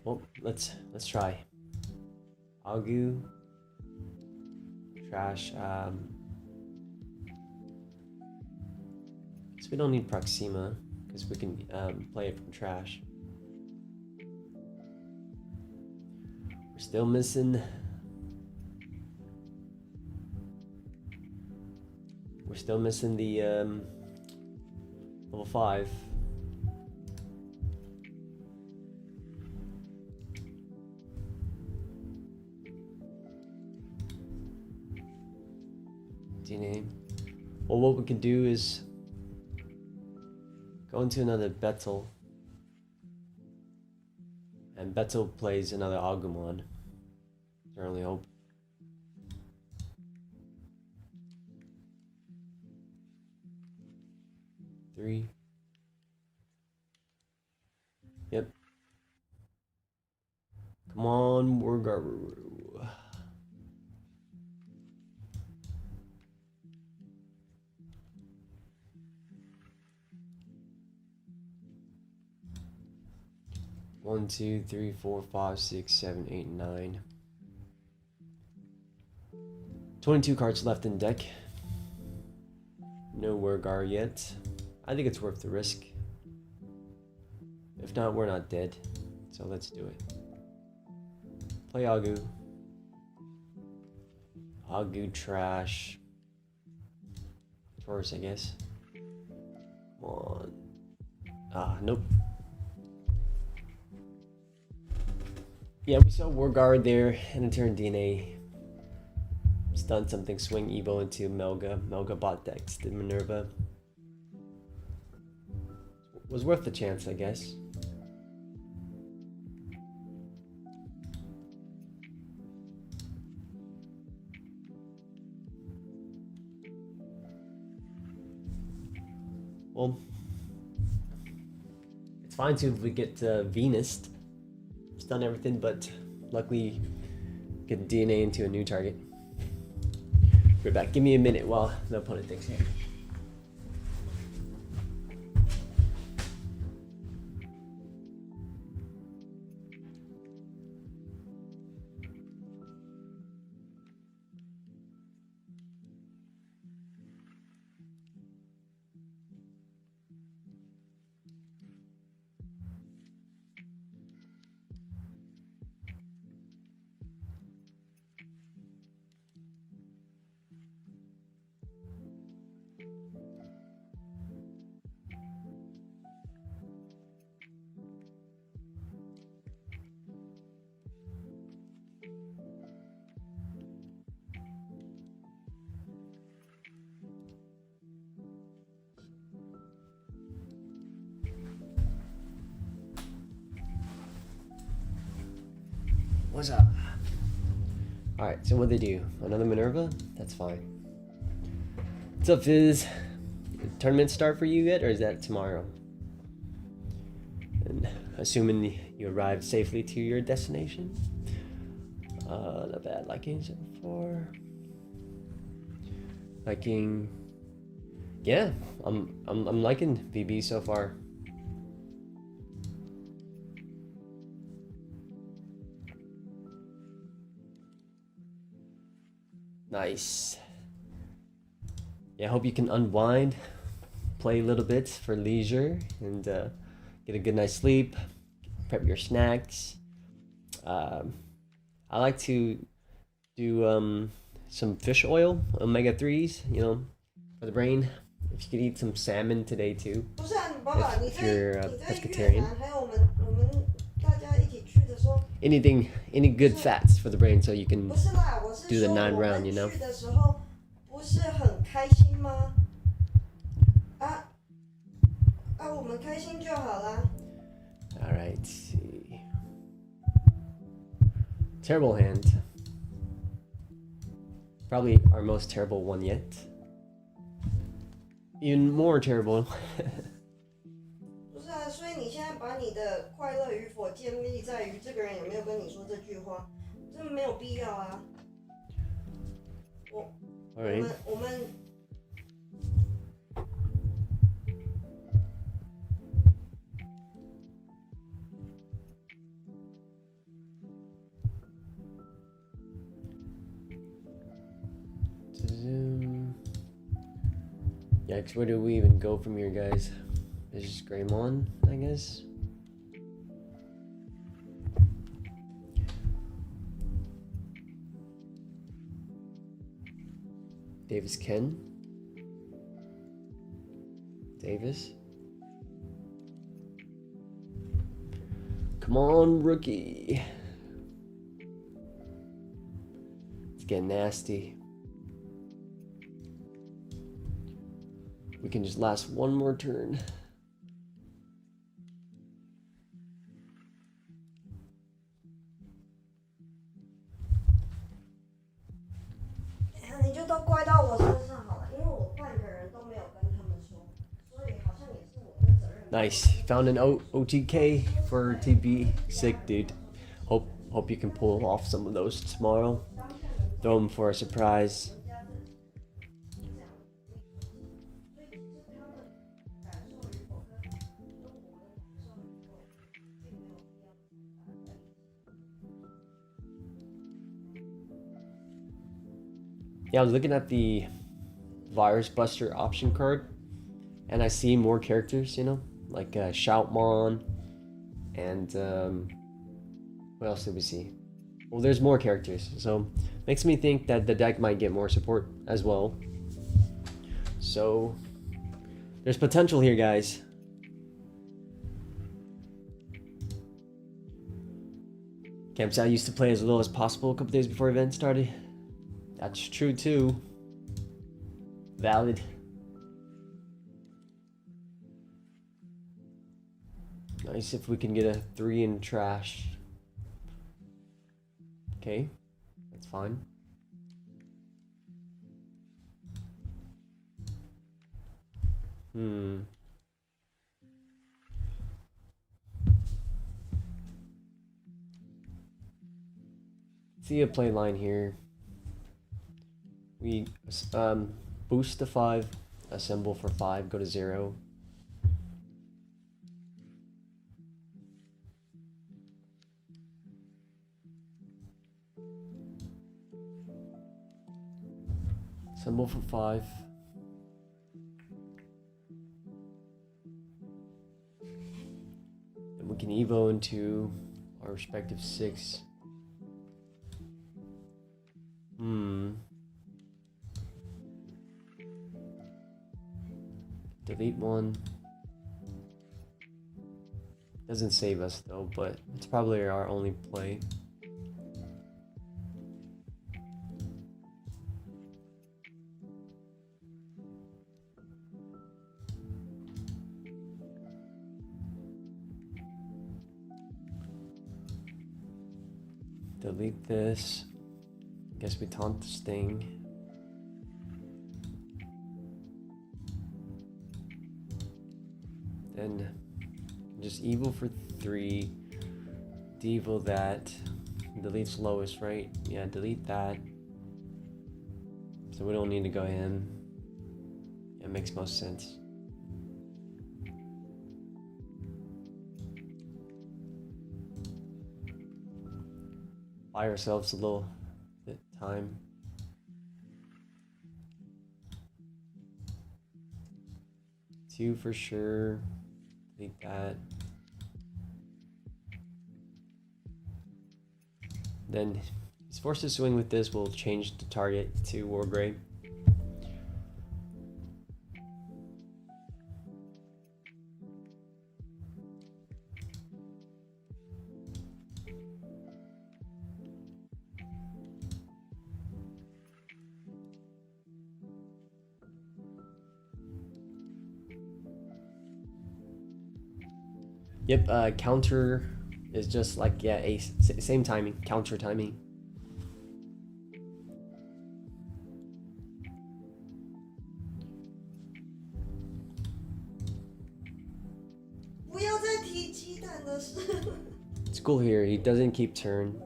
Well, let's try. Agu. Trash. So we don't need Proxima because we can play it from trash. We're still missing. We're still missing the level 5. DNA. Well, what we can do is go into another battle, and Betel plays another Agumon. Certainly hope. Three. Yep. Come on, Wargaru. One, two, three, 4, 5, 6, 7, 8, 9. 22 cards left in deck. No Wergar yet. I think it's worth the risk. If not, we're not dead. So let's do it. Play Agu. Agu trash. Taurus, I guess. Come on. Ah, nope. Yeah, we saw Warguard there and it turned DNA. Stun something, swing Evo into Melga. Melga bot decks, did Minerva. Was worth the chance, I guess. Well, it's fine too if we get Venus. Stun everything, but luckily get DNA into a new target. We're back. Give me a minute while the opponent thinks here. What's up? Alright, so what they do? Another Minerva? That's fine. What's up, Fizz? Tournament start for you yet, or is that tomorrow? And assuming you arrived safely to your destination. Not bad. Liking 4. Liking. Yeah, I'm liking VB so far. Nice. Yeah, I hope you can unwind, play a little bit for leisure, and get a good night's sleep, prep your snacks. I like to do some fish oil, omega-3s, you know, for the brain. if you could eat some salmon today too. 不是啊，你爸爸， if you're a 你在越 pescatarian. 南，还有我们大家一起去的时候， Any good fats for the brain so you can 不是啦，我是 do the 说 9 我 round, 们 you know? 去的时候不是很开心吗？我们开心就好啦。 Alright, let's see. Terrible hand. Probably our most terrible one yet. Even more terrible. 不是啊，所以你现在把你的快乐与否建立在于这个人有没有跟你说这句话，这没有必要啊。Alright. 我们Zoom. Yikes, where do we even go from here, guys? It's just Greymon, I guess. Davis Ken. Davis. Come on, rookie. It's getting nasty. We can just last one more turn. Nice. Found an OTK for TB. Sick, dude. Hope you can pull off some of those tomorrow. Throw them for a surprise. Yeah, I was looking at the Virus Buster option card, and I see more characters, you know, like Shoutmon, and what else did we see? Well, there's more characters, so makes me think that the deck might get more support as well. So there's potential here, guys. Campsite used to play as low as possible a couple days before event started. That's true too. Valid. Nice if we can get a 3 in trash. Okay, that's fine. See a play line here. We boost to 5, assemble for 5, go to 0. Assemble for 5. And we can evo into our respective 6. Delete 1. Doesn't save us though, but it's probably our only play. Delete this. Guess we taunt the Sting. Then just evil for 3. Devil that. Deletes lowest, right? Yeah, delete that. So we don't need to go in. It makes most sense. Buy ourselves a little bit time. Two for sure. Delete that. Then he's forced to swing with this. We'll change the target to Wargrave. Yep, counter is just like, yeah, ace. Same timing, counter timing. It's cool here, he doesn't keep turn.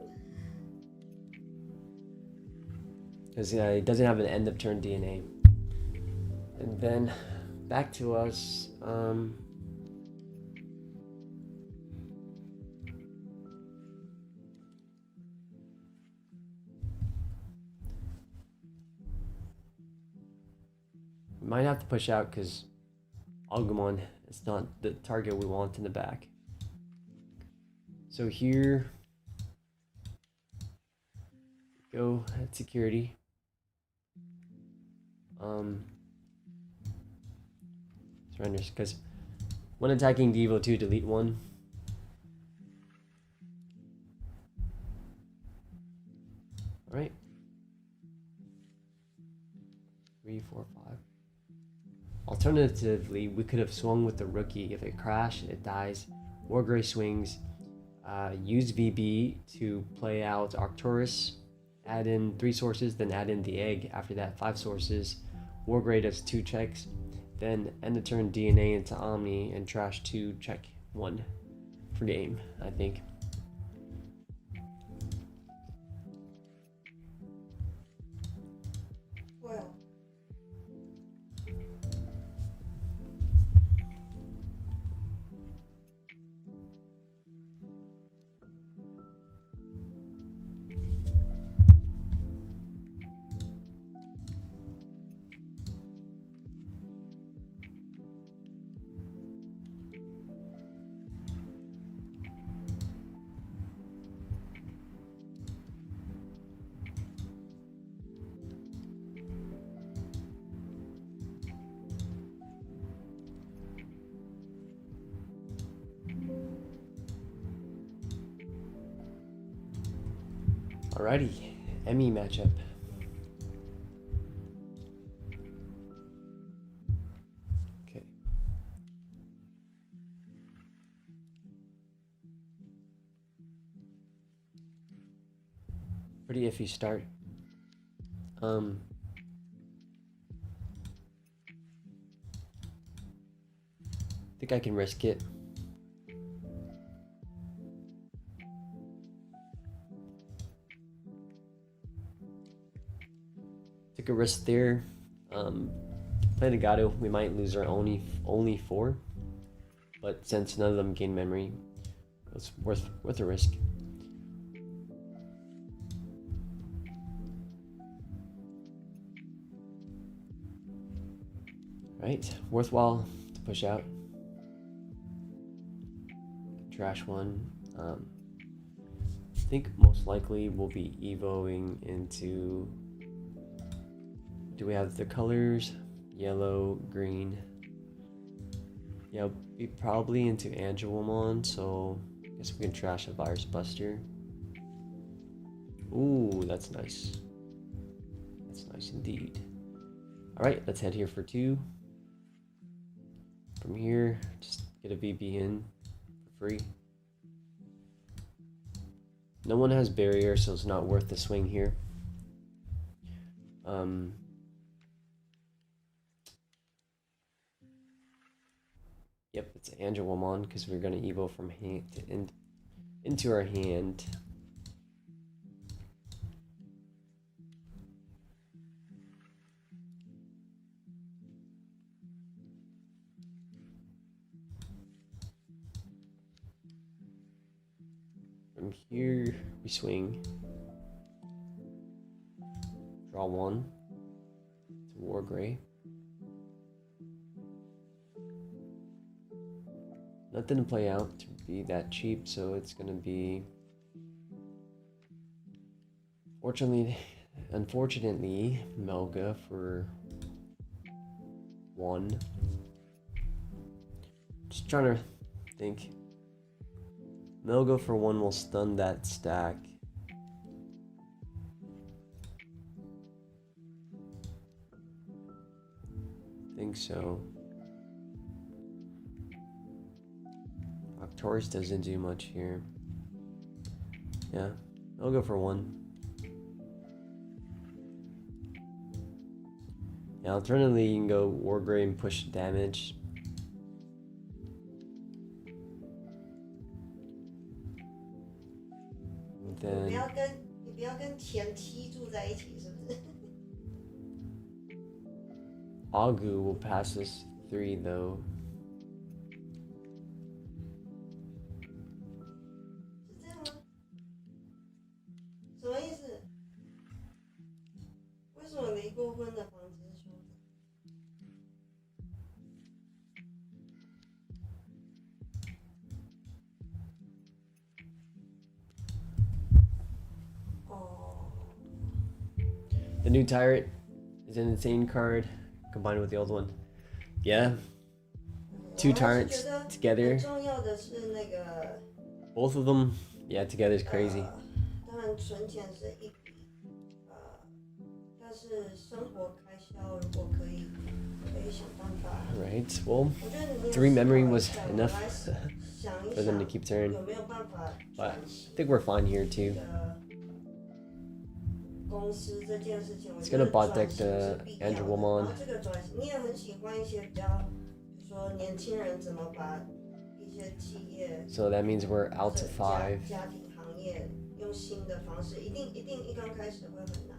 Because he doesn't have an end of turn DNA. And then back to us. Might have to push out because Agumon is not the target we want in the back. So here, go at security. Surrenders, because when attacking DAY2, delete one. Alright. 3, 4, 5. Alternatively, we could have swung with the rookie. If it crashed, it dies. Wargrey swings. Use VB to play out Arcturus. Add in 3 sources, then add in the egg. After that, 5 sources. Wargrey does 2 checks. Then end the turn DNA into Omni and trash 2, check 1 for game, I think. Well. Alrighty, Emmy matchup. Okay. Pretty iffy start. Think I can risk it. Took a risk there. Play the Gato, we might lose our only 4. But since none of them gain memory, it's worth a risk. Right, worthwhile to push out. Trash one. I think most likely we'll be evoing into. Do we have the colors? Yellow, green. Yeah, we'll be probably into Angelomon, so I guess we can trash a Virus Buster. Ooh, that's nice. That's nice indeed. Alright, let's head here for 2. From here, just get a VB in for free. No one has barrier, so it's not worth the swing here. Yep, it's Angelomon because we're gonna evo from hand into our hand. From here, we swing. Draw 1 to Wargrey. Nothing to play out to be that cheap, so it's gonna be. Unfortunately, Melga for 1. Just trying to think. Melga for 1 will stun that stack. Think so. Arcturus doesn't do much here. Yeah, I'll go for 1. Yeah, alternatively, you can go Wargrave and push damage. Then 你不要跟前妻住在一起，是不是？ Agu will pass this 3 though. 是这样吗？什么意思？为什么离过婚的房子是说的？哦。 The new Tyrant is an insane card combined with the old one. Yeah. 2 Tyrants together. 很重要的是那个。Both of them, yeah, together is crazy. 当然存钱是一笔，但是生活开销如果可以想办法。Right. Well, 我觉得你 3 memory was enough 想一 for them to 想 keep turn. 有没有办法 But 转 I 型 think we're fine here too. 公司这件事情，我 It's 觉 gonna 得 bot 转 deck 型是 the 必要的。然 Andrewomon. 后这个转型，你也很喜欢一些比较，比如说年轻人怎么把一些企业。So that means we're out to 5. 家庭行业用新的方式，一刚开始会很难。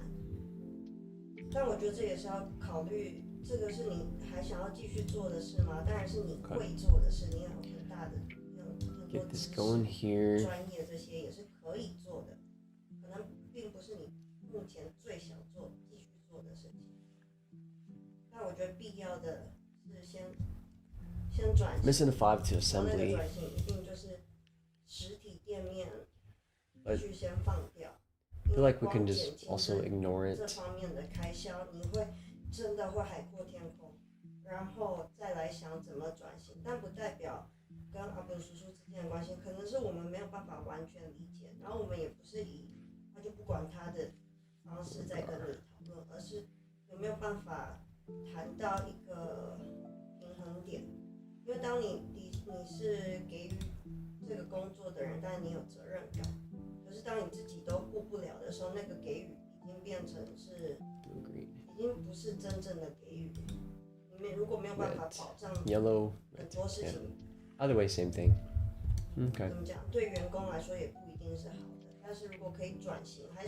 但我觉得这也是要考虑，这个是你还想要继续做的事吗？当然是你会做的事，你有很大的很多知识、专业这些也是可以做的，可能并不是你目前最想做、继续做的事情。但我觉得必要的是先转型。Missing a 5 to 那个 assembly. 转型一定就是实体店面必须先放掉。I feel like we can just also ignore it. 这方面的开销，你会真的会海阔天空，然后再来想怎么转型，但不代表跟阿本叔叔之间的关系，可能是我们没有办法完全理解，然后我们也不是以他就不管他的方式在跟你讨论，而是有没有办法谈到一个平衡点，因为当你是给予这个工作的人，但你有责任感。可是当你自己都顾不了的时候，那个给予已经变成是，已经不是真正的给予。你如果没有办法保障很多事情 Either way, same thing. Okay. 怎么讲？对员工来说也不一定是好的。但是如果可以转型，还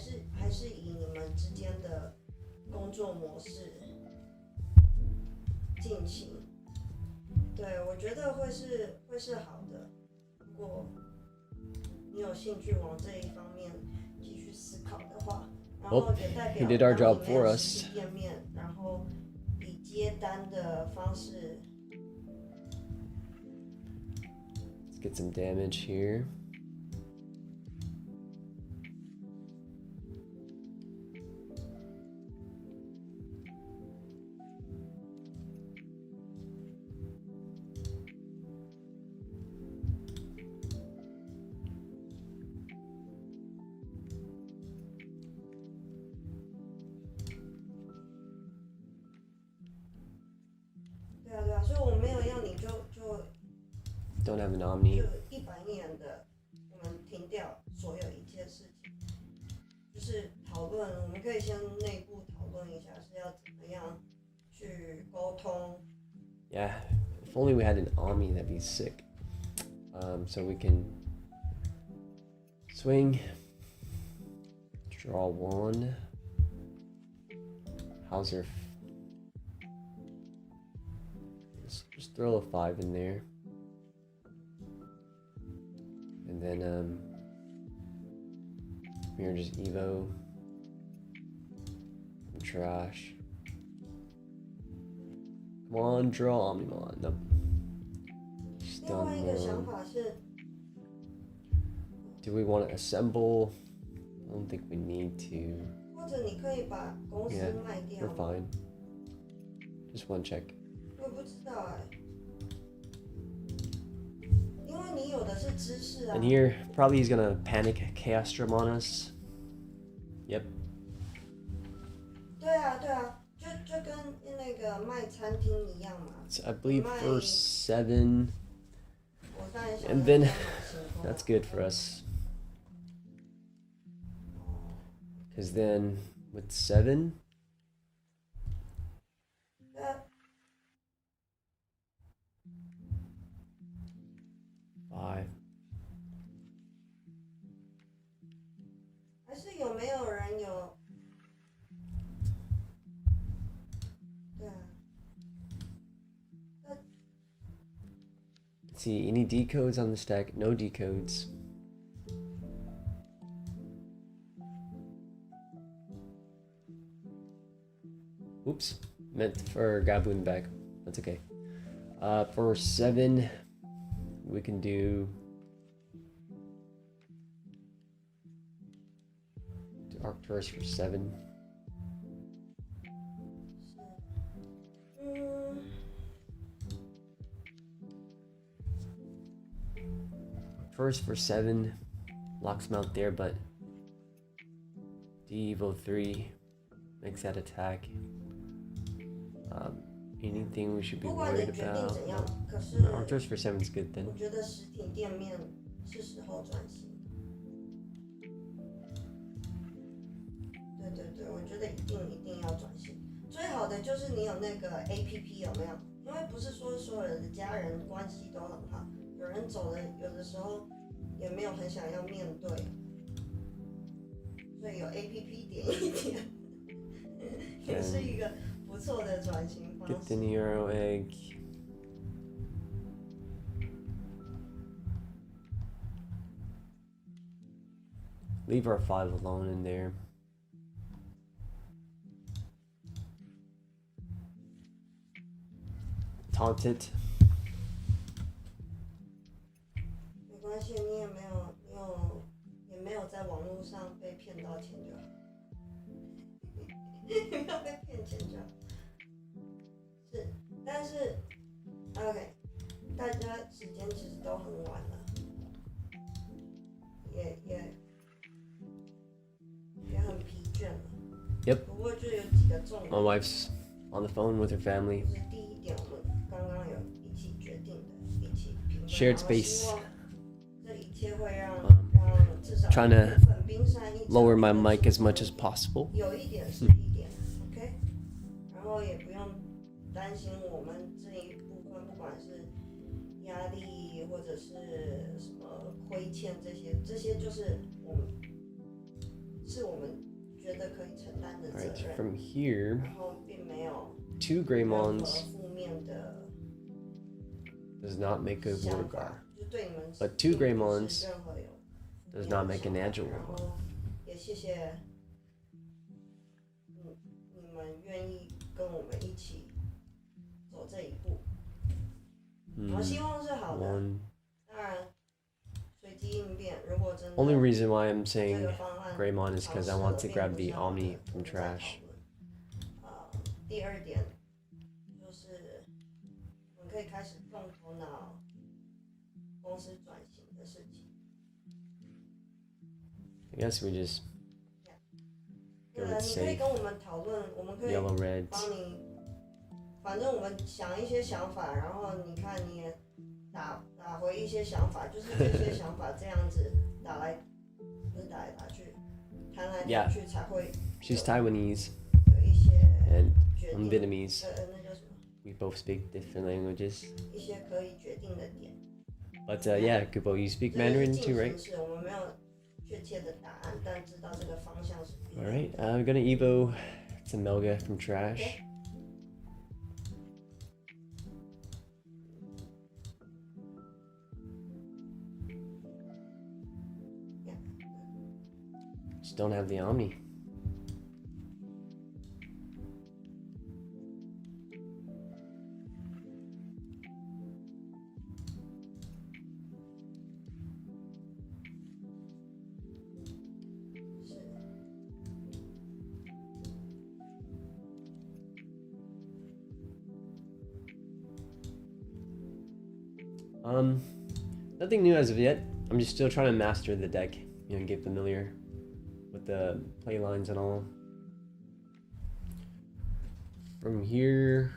是以你们之间的工作模式进行。对，我觉得会是好的。如果你有兴趣往这一方面继续思考的话，然后也代表 he did our job for us. 店面，然后以接单的方式。Let's get some damage here. Don't have an Omni. 就100年的，我们停掉所有一切事情，就是讨论，我们可以先内部讨论一下是要怎么样去沟通。Yeah, if only we had an Omni, that'd be sick. So we can swing, draw 1. Hauser. Let's just throw a 5 in there. And then here just Evo. Trash. Come on, draw Omnimon. Nope. 另外一个想法是 Do we want to assemble? I don't think we need to. 或者你可以把公司 Yeah, 卖掉 we're fine. Just 1 check. 我也不知道哎，因为你有的是知识啊。 And here, probably he's gonna panic Chaos Drum on us. Yep. 对啊，就跟那个卖餐厅一样嘛。 So I believe for 7. 我 And then that's good for us. Because then with 7, five. 还是有没有人有？对啊。Let's see, any decodes on the stack? No decodes. Oops, meant for Gaboon back. That's okay. For 7, we can do Arcturus for 7. Arcturus for 7. Locks him out there, but Devo 3 makes that attack. Anything we should be worried about? No, Arcturus for 7 is good then. 我觉得实体店面是时候转型。对，我觉得一定要转型。最好的就是你有那个 APP 有没有？因为不是说所有人的家人关系都很好，有人走了，有的时候也没有很想要面对，所以有 APP 点一点，也是一个不错的转型方式。Get the Neuro Egg. Leave our 5 alone in there. Taunt it. 没关系，你也没有在网络上被骗到钱就好，没有被骗钱就好。是，但是 OK， 大家时间其实都很晚了，也很疲倦了。Yep. 不过就有几个重点。 My wife's on the phone with her family. 就是第一点，我们刚刚有一起决定的，一起评论。Shared space. 这一切会让至少 Trying to lower my mic as much as possible. 有一点是一点 ，OK。然后也不用担心我们这一部分，不管是压力或者是什么亏欠这些就是我们觉得可以承担的责任。Alright, from here, 然后并没有 2 Greymons 负面的 does not make a 想 Wargar. 法，就对你们 But 2 并不 Greymons 是任何有 does not make an Agile 然 Wargar. 后也谢谢你们愿意跟我们一起走这一步，然后希望是好的。当然，随机应变，如果真的 Only reason why I'm 这 saying 个方案 Greymon is because I want to grab the Omni from trash. 第二点就是我们可以开始动头脑，公司转型的事情。I guess we just go 对 with 你可以 safe. 跟我们讨论，我们可以 Yellow Reds. 帮你，反正我们想一些想法，然后你看你也打回一些想法，就是这些想法这样子不是打来打去，谈来谈去才会。She's Taiwanese 有一些 and 决 I'm 定 Vietnamese. 那叫什么？ We both speak different languages. 一些可以决定的点。But yeah, Kubo, you speak Mandarin too, right? 是我们没有确切的答案，但知道这个方向是。Alright, I'm gonna Evo some Melga from trash. Okay. Just don't have the Omni. Nothing new as of yet. I'm just still trying to master the deck, and get familiar with the play lines and all. From here,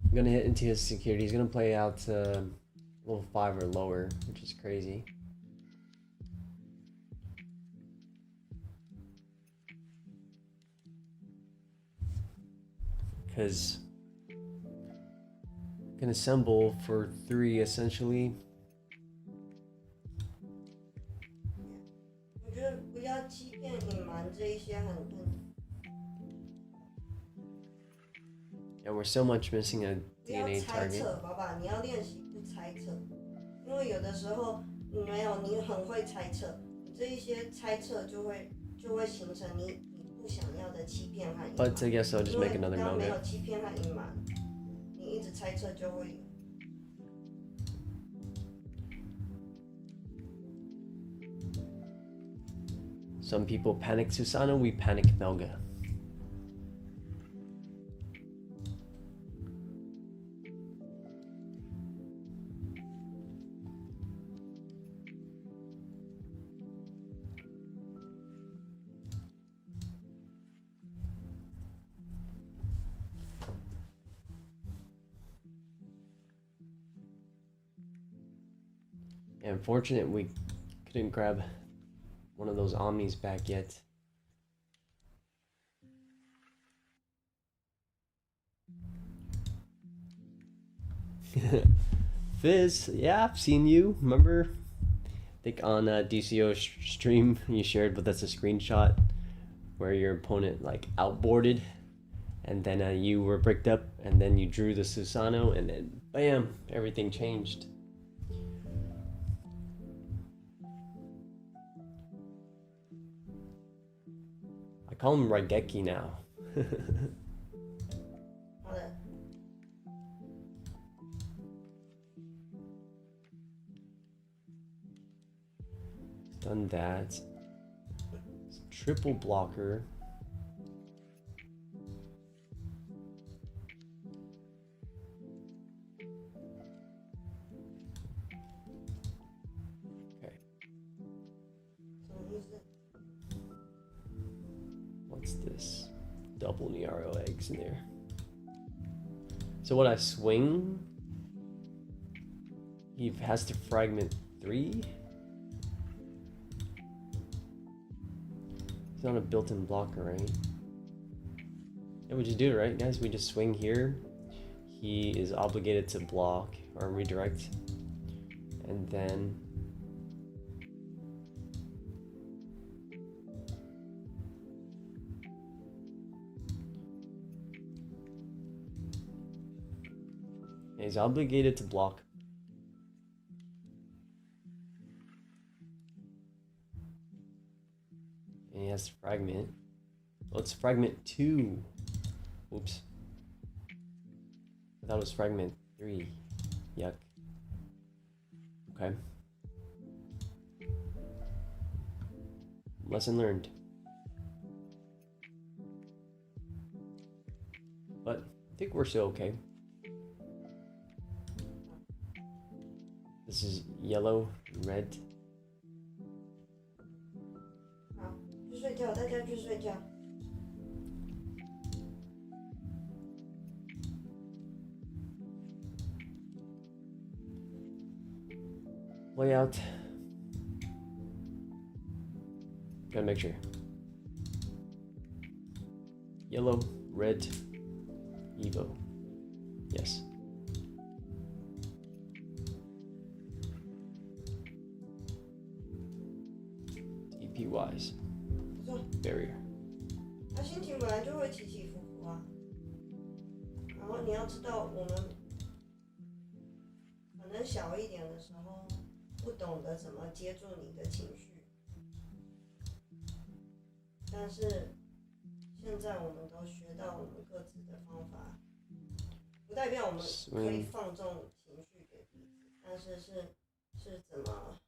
I'm gonna hit into his security. He's gonna play out level 5 or lower, which is crazy. Because you can assemble for 3 essentially. 我觉得不要欺骗、隐瞒这一些很 And we're so much missing a 不要 DNA 猜 target. 测，宝宝，你要练习不猜测，因为有的时候没有你很会猜测，你这一些猜测就会形成你不想要的欺骗和隐瞒。 But I guess I'll just make another 当没有 manga. 欺骗和隐瞒，你一直猜测就会有。 Some people panic Susanoo, we panic Melga. And unfortunate we couldn't grab one of those Omnis back yet. Fizz, yeah, I've seen you. Remember? I think on Dcgo stream you shared with us a screenshot where your opponent like outboarded, and then you were bricked up, and then you drew the Susanoo, and then bam, everything changed. I call him Raigeki now. 好的， Done that. Triple blocker. Okay. 什么意思？ What's this? Double Niaro eggs in there. So what I swing, he has to fragment 3. It's not a built-in blocker, right? Yeah, we just do it, right, guys? We just swing here. He is obligated to block or redirect, and then he's obligated to block. And he has to fragment. Let's fragment 2. Oops. I thought it was fragment 3. Yuck. Okay. Lesson learned. But I think we're still okay. This is yellow, red. 好，去睡觉，大家去睡觉。 Layout. Gotta make sure. Yellow, red, Evo. Yes. TP wise. 不错， Barrier. 他心情本来就会起起伏伏啊。然后你要知道，我们可能小一点的时候，不懂得怎么接住你的情绪，但是现在我们都学到我们各自的方法，不代表我们可以放纵情绪给彼此，但是是怎么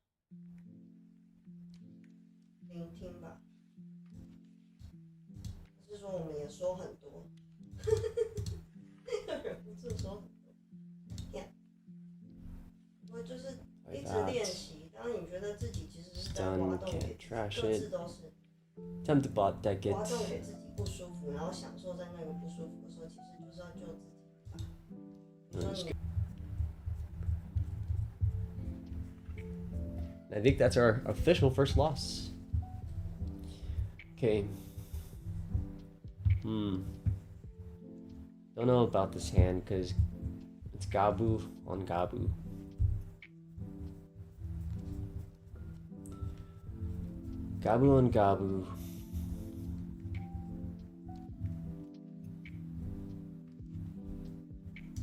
聆听吧。是说我们也说很多，忍不住说很多。我就是一直练习。当你觉得自己其实是在挖洞给自己，各自都是。Time to bot deck it. 挖洞给自己不舒服，然后享受在那个不舒服的时候，其实就是要救自己吧。你说你 I think that's our official first loss. Okay. Don't know about this hand because it's Gabu on Gabu. Gabu on Gabu.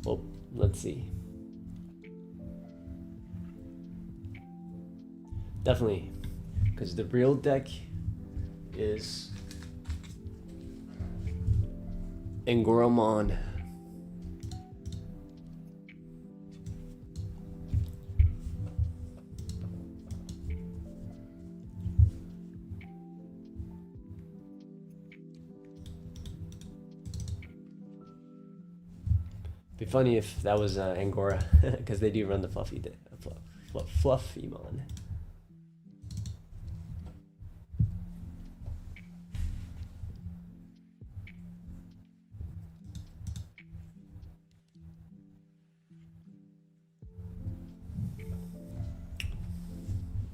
Well, let's see. Definitely, because the real deck is Engoromon. Be funny if that was Angora, because they do run the Fluffymon.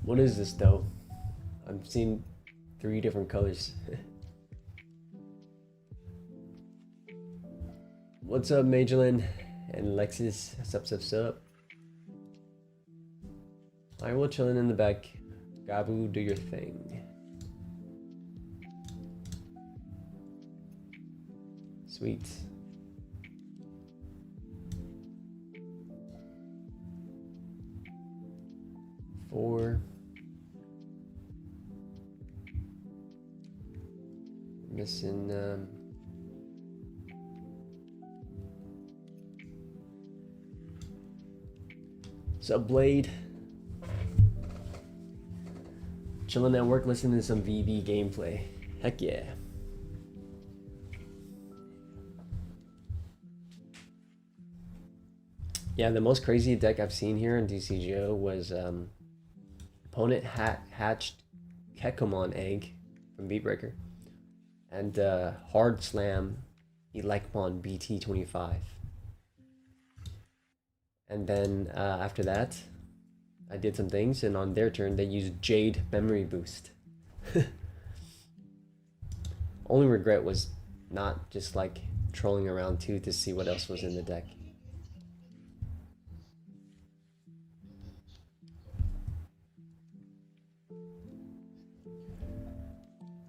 What is this though? I'm seeing 3 different colors. What's up, Majorlin and Lexus? Sup. Alright, we're chilling in the back. Gabu, do your thing. Sweet. Four. Missing Sup, Blade? Chilling at work, listening to some VB gameplay. Heck yeah. Yeah, the most crazy deck I've seen here in Dcgo was opponent hatched Kekomon egg from Beatbreaker and hard slam Elecmon BT25. And then after that, I did some things, and on their turn, they used Jade Memory Boost. Only regret was not just like trolling around too to see what else was in the deck.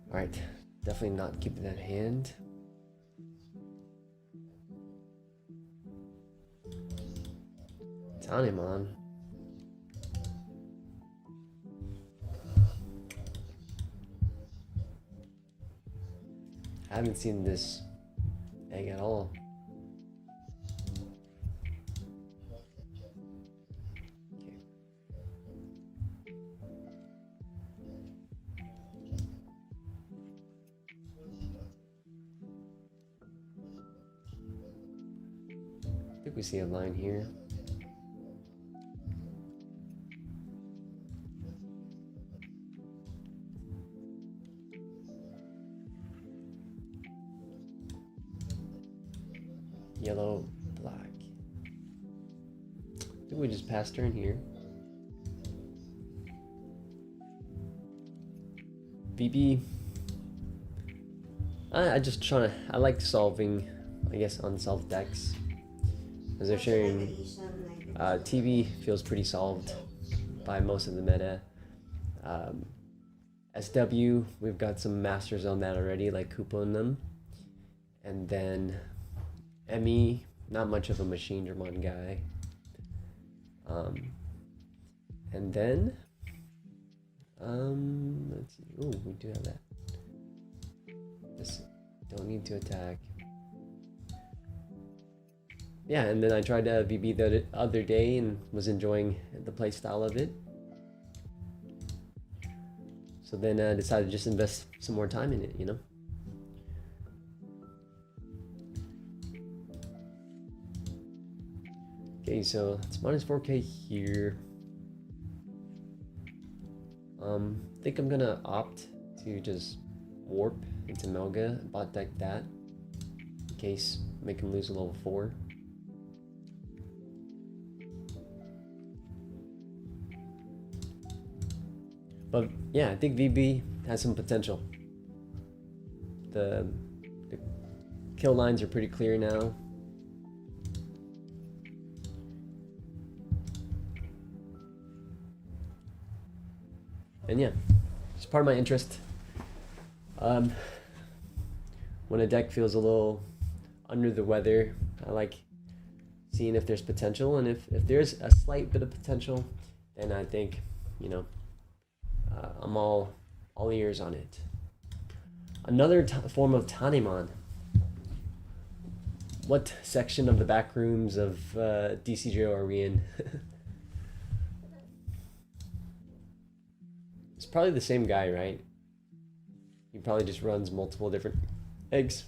Alright, definitely not keeping that hand. Tanimon. I haven't seen this egg at all. Okay. I think we see a line here. Yellow, black. I think we just passed turn here. BB. I just trying to. I like solving, I guess, unsolved decks. As they're sharing, TV feels pretty solved by most of the meta. SW, we've got some masters on that already, like Koopa and them. And then Emmy, not much of a Machine Dramon guy. And then, let's see. Oh, we do have that. This don't need to attack. Yeah, and then I tried VB the other day and was enjoying the play style of it. So then I decided to just invest some more time in it, you know? Okay, so it's minus 4K here. I think I'm gonna opt to just warp into Melga, bot deck that, in case make him lose a level 4. But yeah, I think VB has some potential. The kill lines are pretty clear now. And yeah, it's part of my interest. When a deck feels a little under the weather, I like seeing if there's potential, and if there's a slight bit of potential, then I think, you know, I'm all ears on it. Another form of Tanemon. What section of the back rooms of Dcgo are we in? It's probably the same guy, right? He probably just runs multiple different eggs.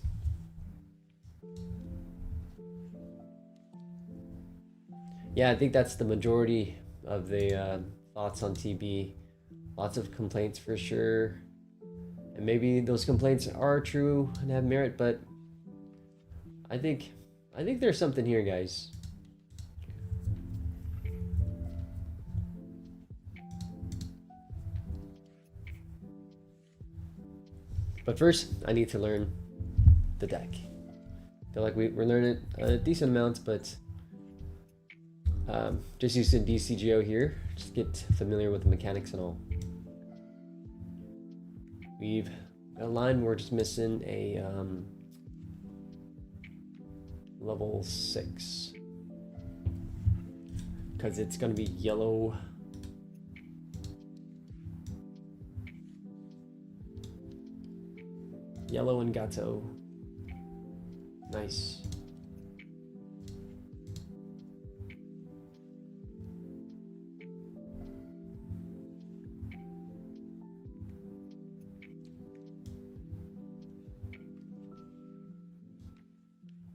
Yeah, I think that's the majority of the thoughts on TB. Lots of complaints for sure. And maybe those complaints are true and have merit, but I think there's something here, guys. But first, I need to learn the deck. I feel like we're learning a decent amount, but just using Dcgo here, just get familiar with the mechanics and all. We've got a line, we're just missing a level 6. Because it's going to be yellow. Yellow and Gato. Nice.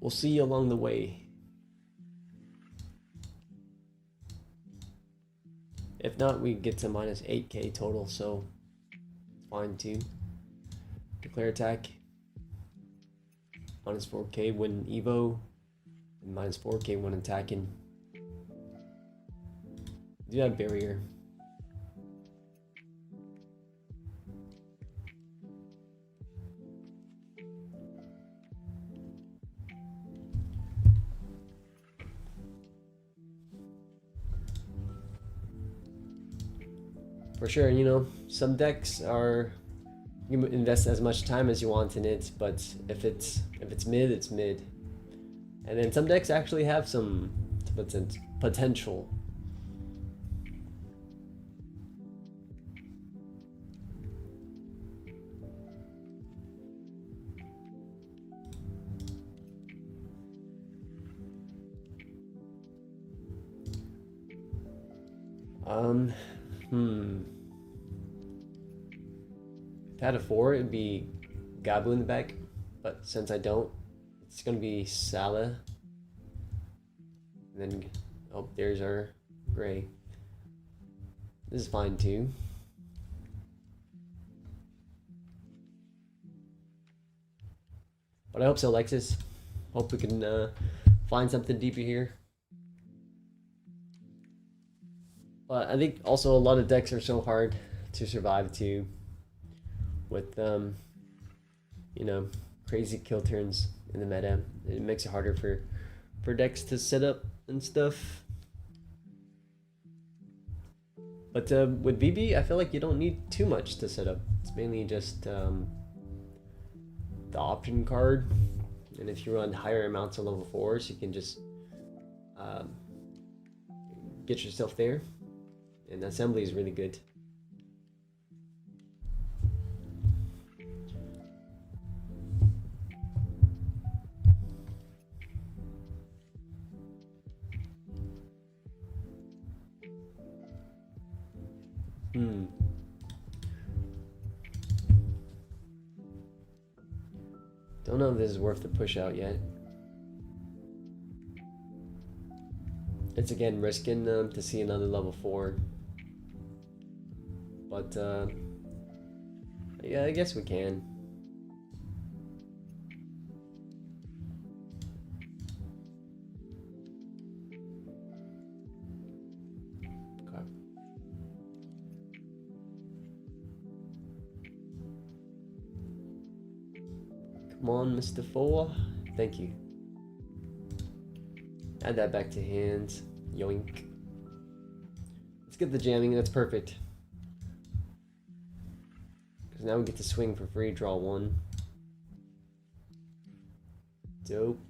We'll see you along the way. If not, we get to minus 8k total, so it's fine too. Declare attack. Minus 4k when Evo, and minus 4k when attacking. Do that barrier. For sure, you know, some decks are, you can invest as much time as you want in it, but if it's mid, it's mid. And then some decks actually have some potential. If I had a 4, it'd be Gabu in the back, but since I don't, it's gonna be Salah. And then, oh, there's our gray. This is fine too. But I hope so, Lexus. Hope we can find something deeper here. But I think also a lot of decks are so hard to survive too, with you know, crazy kill turns in the meta. It makes it harder for decks to set up and stuff. But with VB, I feel like you don't need too much to set up. It's mainly just the option card, and if you run higher amounts of level 4s, you can just get yourself there. And assembly is really good. Don't know if this is worth the push out yet. It's again risking to see another level 4. But yeah, I guess we can. Okay. Come on, Mr. 4. Thank you. Add that back to hand. Yoink. Let's get the jamming. That's perfect. Because now we get to swing for free. Draw 1. Dope.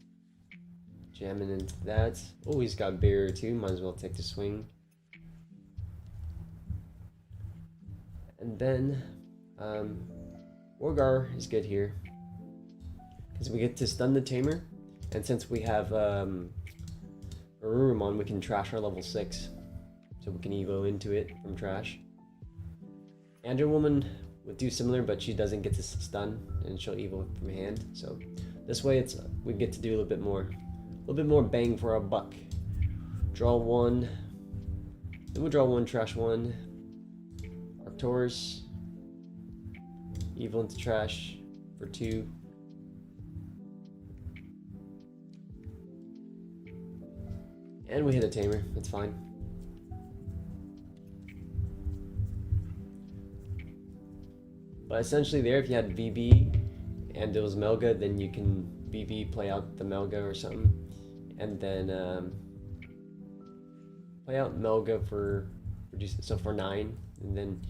Jamming into that. Oh, he's got barrier too. Might as well take the swing. And then Wargar is good here because we get to stun the tamer, and since we have Arurumon, we can trash our level 6, so we can evo into it from trash. Andrew Woman would do similar, but she doesn't get to stun, and she'll evo from hand. So this way, we get to do a little bit more bang for our buck. Draw 1, then we'll draw 1, trash 1. Arcturus, evil into trash for 2. And we hit a tamer, that's fine. But essentially there, if you had VB and it was Melga, then you can VB play out the Melga or something. And then play out Melga for 9, and then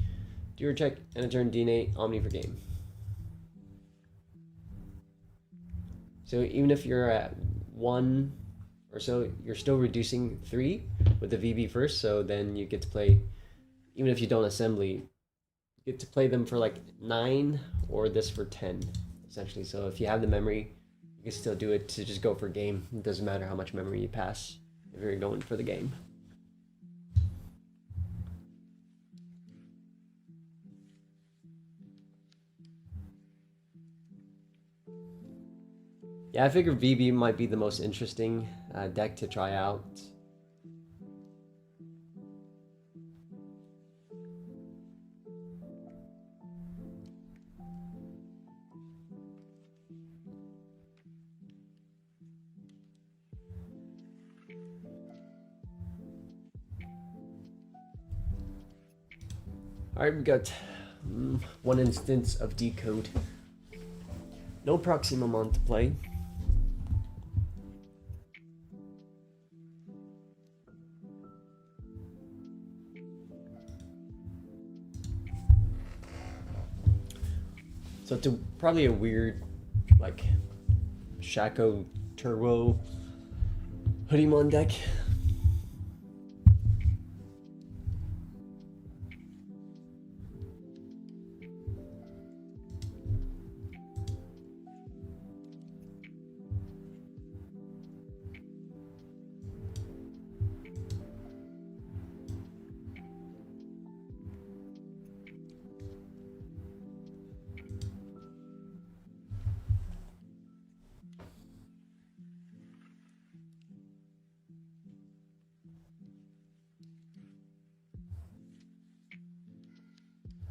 do your check and a turn DNA Omni for game. So even if you're at 1 or so, you're still reducing 3 with the VB first, so then you get to play, even if you don't assembly, you get to play them for like 9 or this for 10, essentially. So if you have the memory, you can still do it to just go for game. It doesn't matter how much memory you pass if you're going for the game. Yeah, I figure VB might be the most interesting deck to try out. Alright, we got 1 instance of Decode. No Proximamon to play. So it's probably a weird, like, Shaco Turbo Hoodiemon deck.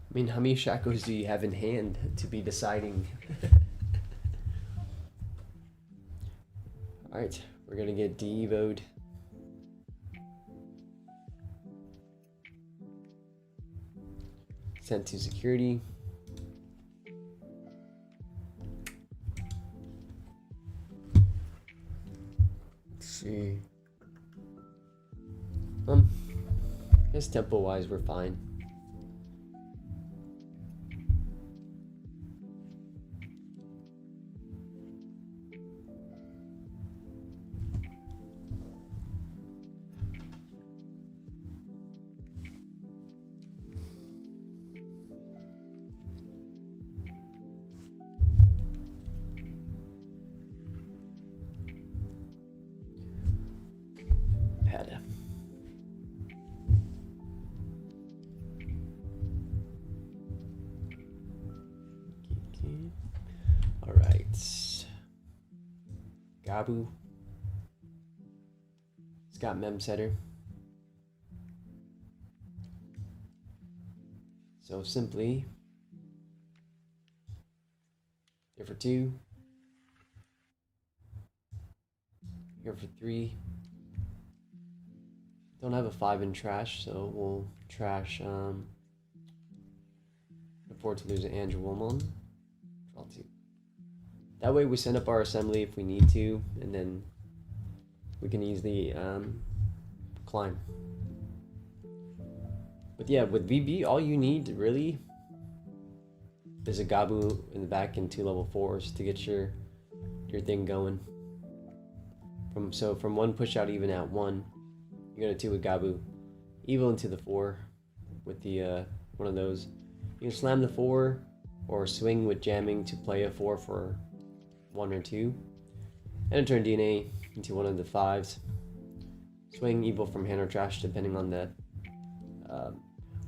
I mean, how many Shacos do you have in hand to be deciding? Alright, we're gonna get de-evoed. Sent to security. Let's see. I guess tempo-wise we're fine. Gabu. It's got Mem Setter. So simply here for 2. Here for 3. Don't have a 5 in trash, so we'll trash afford to lose an Andrew Woolmon. Draw 2. That way we send up our assembly if we need to, and then we can easily climb. But yeah, with VB, all you need really is a Gabu in the back and 2 level 4s to get your thing going. From 1 push out even at 1, you're gonna 2 with Gabu, evil into the 4 with the one of those. You can slam the 4 or swing with jamming to play a 4 for 1 or 2, and turn DNA into one of the 5s. Swing evil from hand or trash depending on that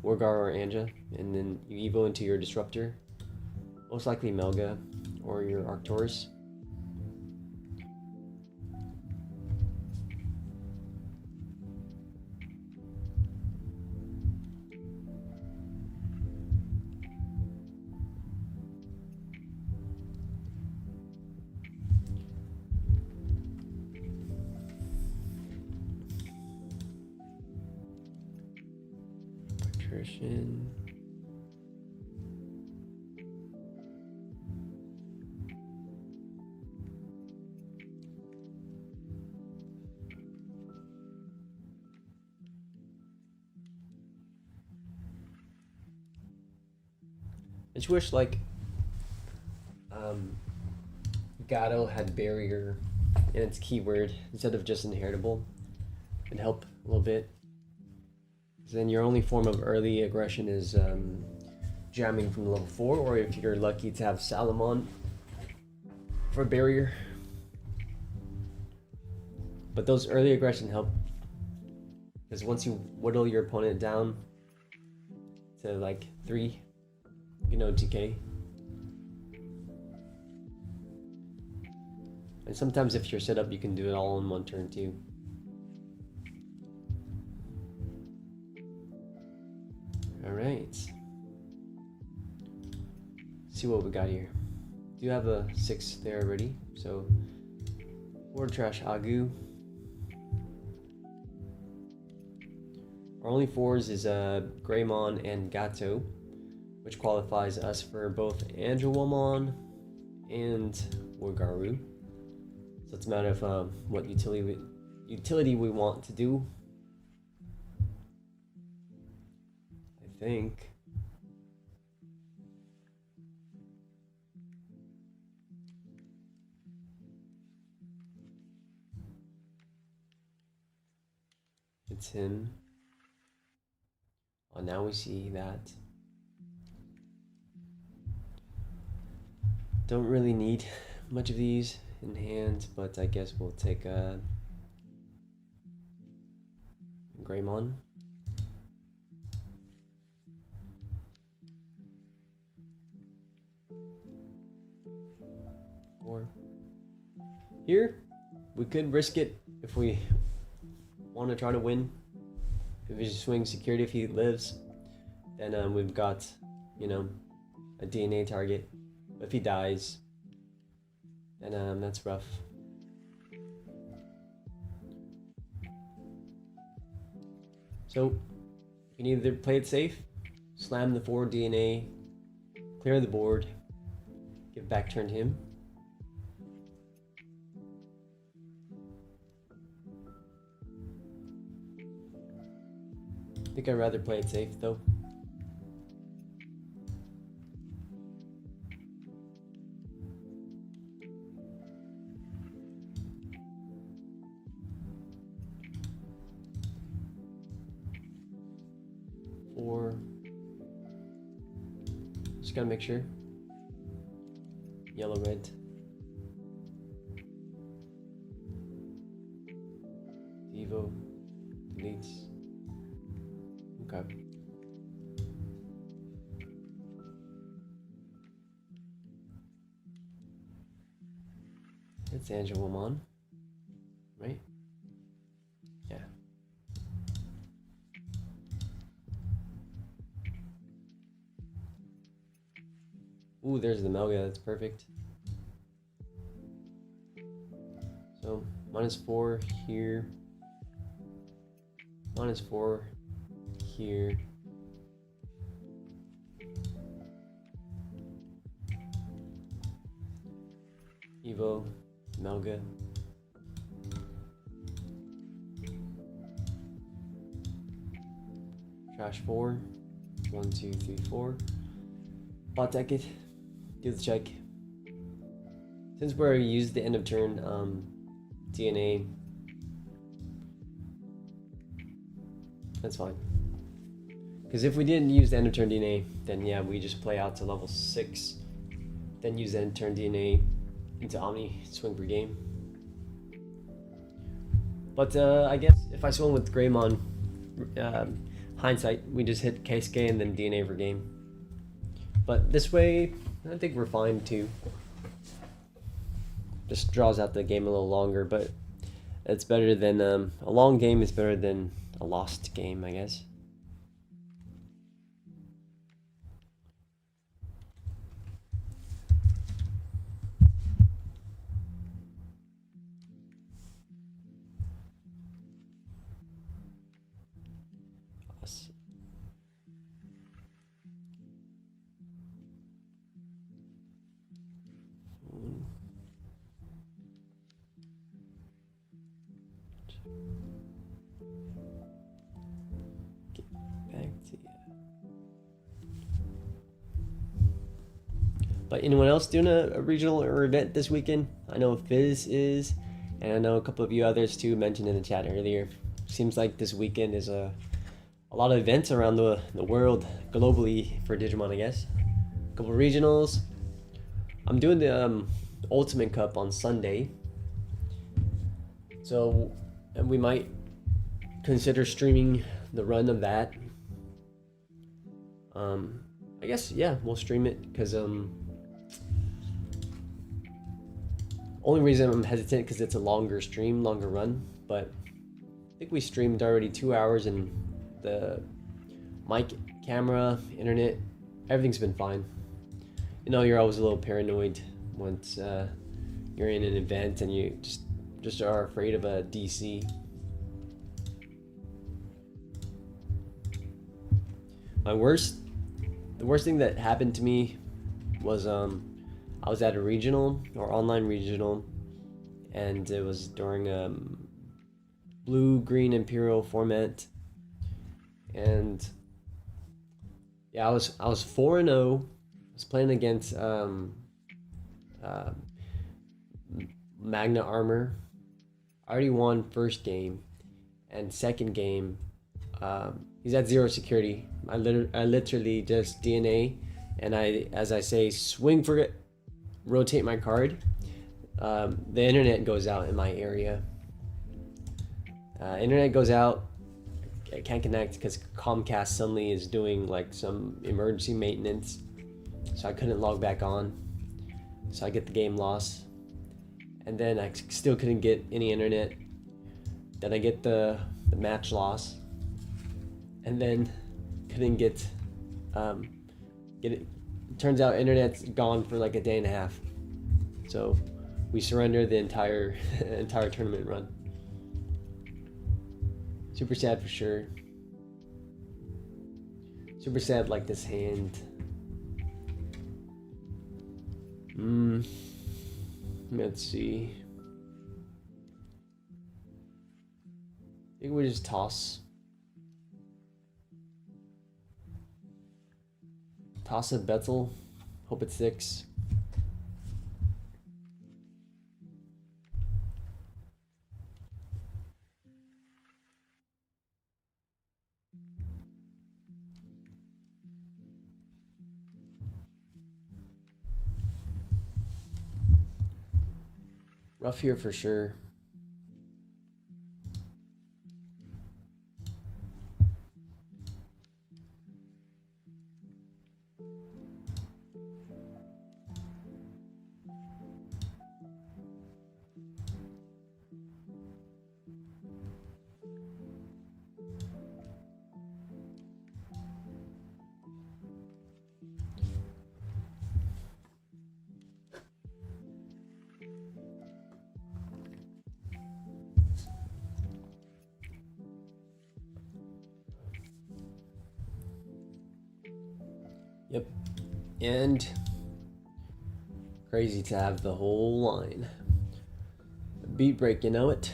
Wargar or Anja, and then you evil into your disruptor, most likely Melga or your Arcturus. Electrician. I just wish like Gato had barrier in its keyword instead of just inheritable. It'd help a little bit. Then your only form of early aggression is jamming from level 4, or if you're lucky to have Salamon for barrier. But those early aggression help, because once you whittle your opponent down to like 3, you know, DK. And sometimes if you're set up, you can do it all in 1 turn too. Alright. See what we got here. Do have a 6 there already, so 4 trash Agu. Our only 4s is Greymon and Gato, which qualifies us for both Angelwomon and Wargaru. So it's a matter of what utility we want to do. I think. It's him. Oh, now we see that. Don't really need much of these in hand, but I guess we'll take a Greymon. Or here, we could risk it if we want to try to win. If he swings security, if he lives, then we've got, you know, a DNA target. But if he dies, then that's rough. So you can either play it safe, slam the 4 DNA, clear the board, give back turn to him. I think I'd rather play it safe though. Just gotta make sure. Yellow, red. Devo deletes. Okay. It's Angelwomon, right? Yeah. Ooh, there's the Melga, that's perfect. So, -4 here. -4 here. Evo, Melga. Trash 4. 1, 2, 3, 4. Bot deck it. Do the check. Since we're used the end of turn DNA, that's fine. Because if we didn't use the end of turn DNA, then yeah, we just play out to level 6, then use the end of turn DNA into Omni, swing per game. But I guess if I swing with Greymon, hindsight, we just hit KSK and then DNA per game. But this way, I think we're fine too. Just draws out the game a little longer, but it's better than a long game is better than a lost game, I guess. Get back to you. But anyone else doing a regional or event this weekend? I know Fizz is, and I know a couple of you others too mentioned in the chat earlier. Seems like this weekend is a lot of events around the world, globally for Digimon, I guess. A couple of regionals. I'm doing the Ultimate Cup on Sunday, so and we might consider streaming the run of that. I guess yeah, we'll stream it because only reason I'm hesitant because it's a longer stream, longer run. But I think we streamed already 2 hours and the mic, camera, internet, everything's been fine. You know, you're always a little paranoid once you're in an event and you just are afraid of a DC. The worst thing that happened to me was I was at a regional or online regional, and it was during blue green imperial format, and yeah, I was 4-0. I was playing against Magna Armor. I already won first game, and second game he's at 0 security. I literally just DNA, and as I say, swing for it, rotate my card. The internet goes out in my area. Internet goes out. I can't connect because Comcast suddenly is doing like some emergency maintenance, so I couldn't log back on. So I get the game lost, and then I still couldn't get any internet. Then I get the match loss, and then couldn't get it. Turns out internet's gone for like a day and a half, so we surrender the entire tournament run. Super sad for sure. Super sad like this hand. Let's see. I think we just toss. Toss a Betzel. Hope it sticks. Rough here for sure. Yep. And Crazy to have the whole line. Beat break, you know it?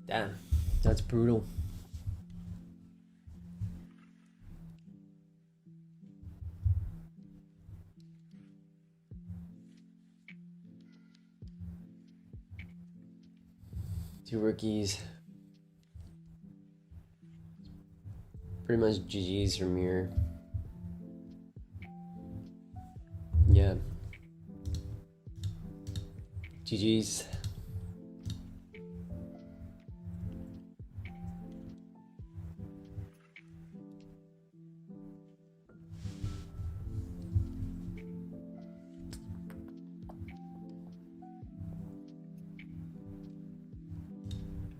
Damn, that's brutal. Two rookies. Pretty much GG's from here. Yeah. GG's.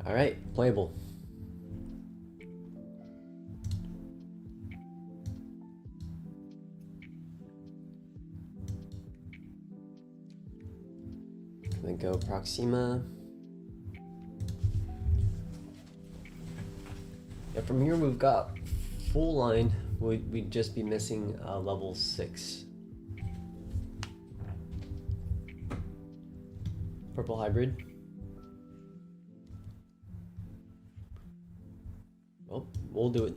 All right, playable. Gonna go Proxima. Yeah, from here we've got full line. We'd just be missing level 6. Purple hybrid. Well, we'll do it.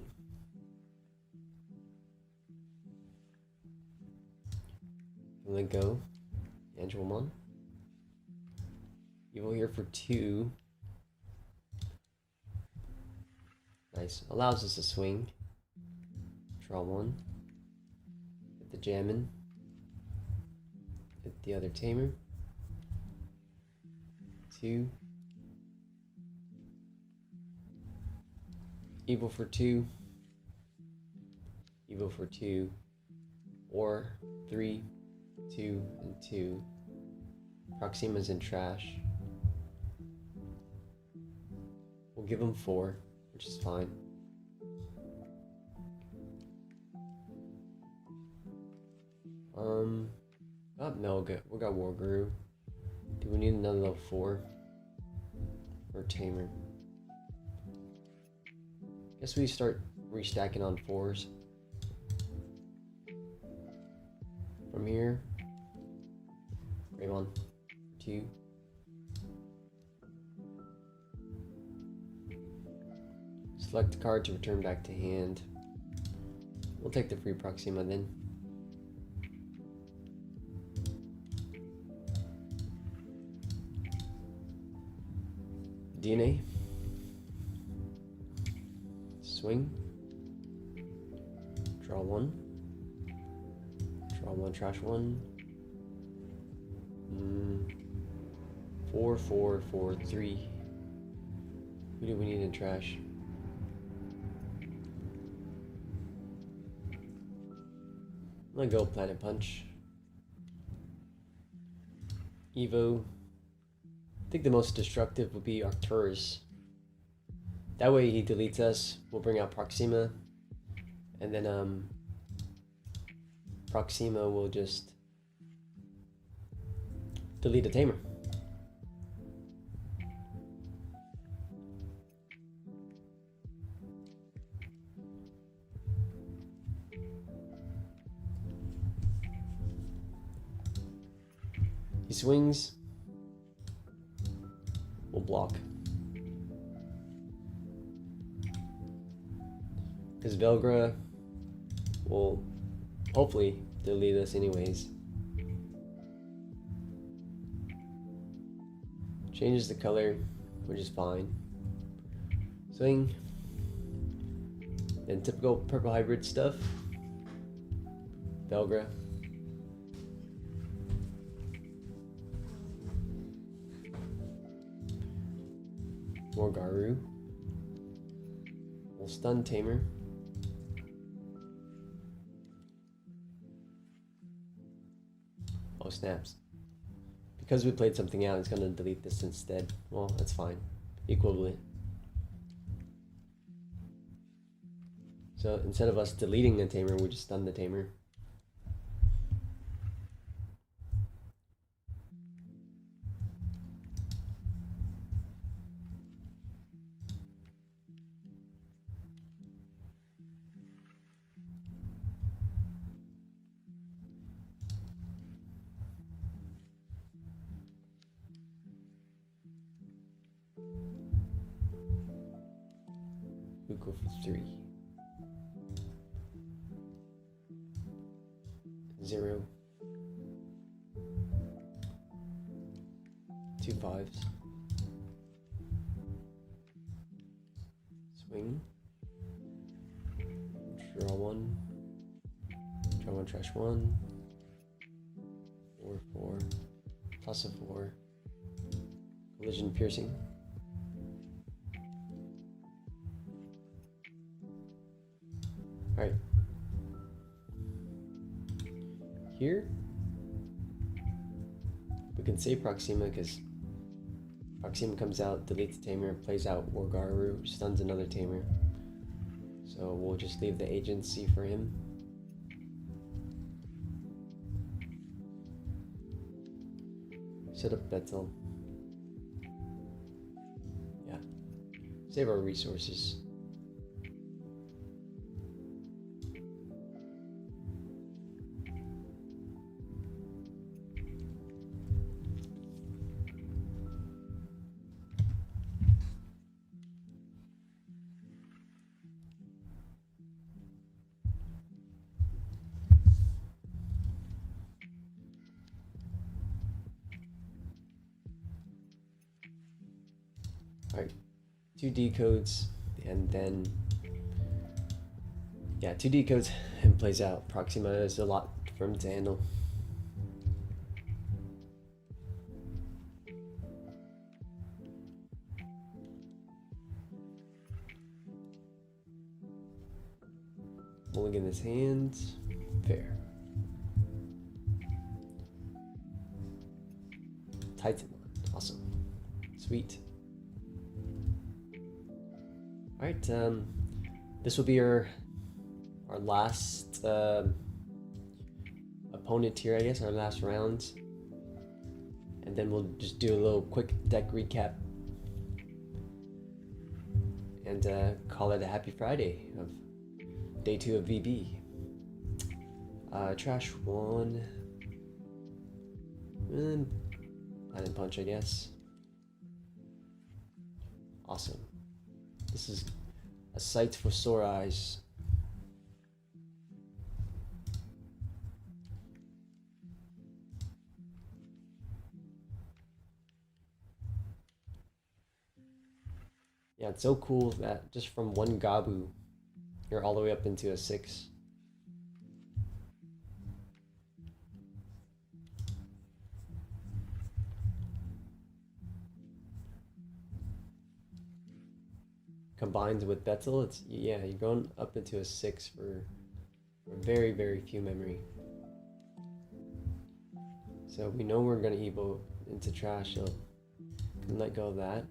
I'm gonna go Digimon. Evil here for 2. Nice. Allows us to swing. Draw 1. Hit the jammin'. Hit the other tamer. 2. Evil for 2. Evil for 2. Or 3, 2, and 2. Proxima's in trash. We'll give him 4, which is fine. No, we got War Guru. Do we need another level 4? Or Tamer? Guess we start restacking on 4s. From here, Greymon, 2. Select a card to return back to hand. We'll take the free Proxima then. DNA. Swing. Draw 1. Draw 1, trash 1. 4, 4, 4, 3. Who do we need in trash? I'm gonna go Planet Punch. Evo. I think the most destructive would be Arcturus. That way he deletes us. We'll bring out Proxima. And then Proxima will just delete a tamer. He swings. We'll block. His Velgra will hopefully delete us anyways. Changes the color, which is fine. Swing. And typical purple hybrid stuff. Velgra. More Garu. We'll stun Tamer. snaps. Because we played something out, it's gonna delete this instead. Well, that's fine. Equivalent. So instead of us deleting the tamer, we just stun the tamer. We go for 3. 0. 2 5s. Swing. Draw 1. Draw 1, trash 1. 4 4. Toss a 4. Collision piercing. Alright. Here, we can save Proxima because Proxima comes out, deletes the tamer, plays out Wargaru, stuns another tamer. So we'll just leave the agency for him. Set up Betel. Yeah. Save our resources. Alright, 2 decodes, and then, yeah, 2 decodes and plays out. Proxima is a lot for him to handle. Mulligan his hands, fair. Titan, awesome, sweet. All right, this will be our last opponent here, I guess, our last round, and then we'll just do a little quick deck recap and call it a happy Friday of day 2 of VB. Trash 1, and Lightning Punch, I guess. Awesome. This is a sight for sore eyes. Yeah, it's so cool that just from one Gabu, you're all the way up into a 6. Combined with Betel, it's, yeah, you're going up into a 6 for very, very few memory. So we know we're gonna evo into trash, so can let go of that.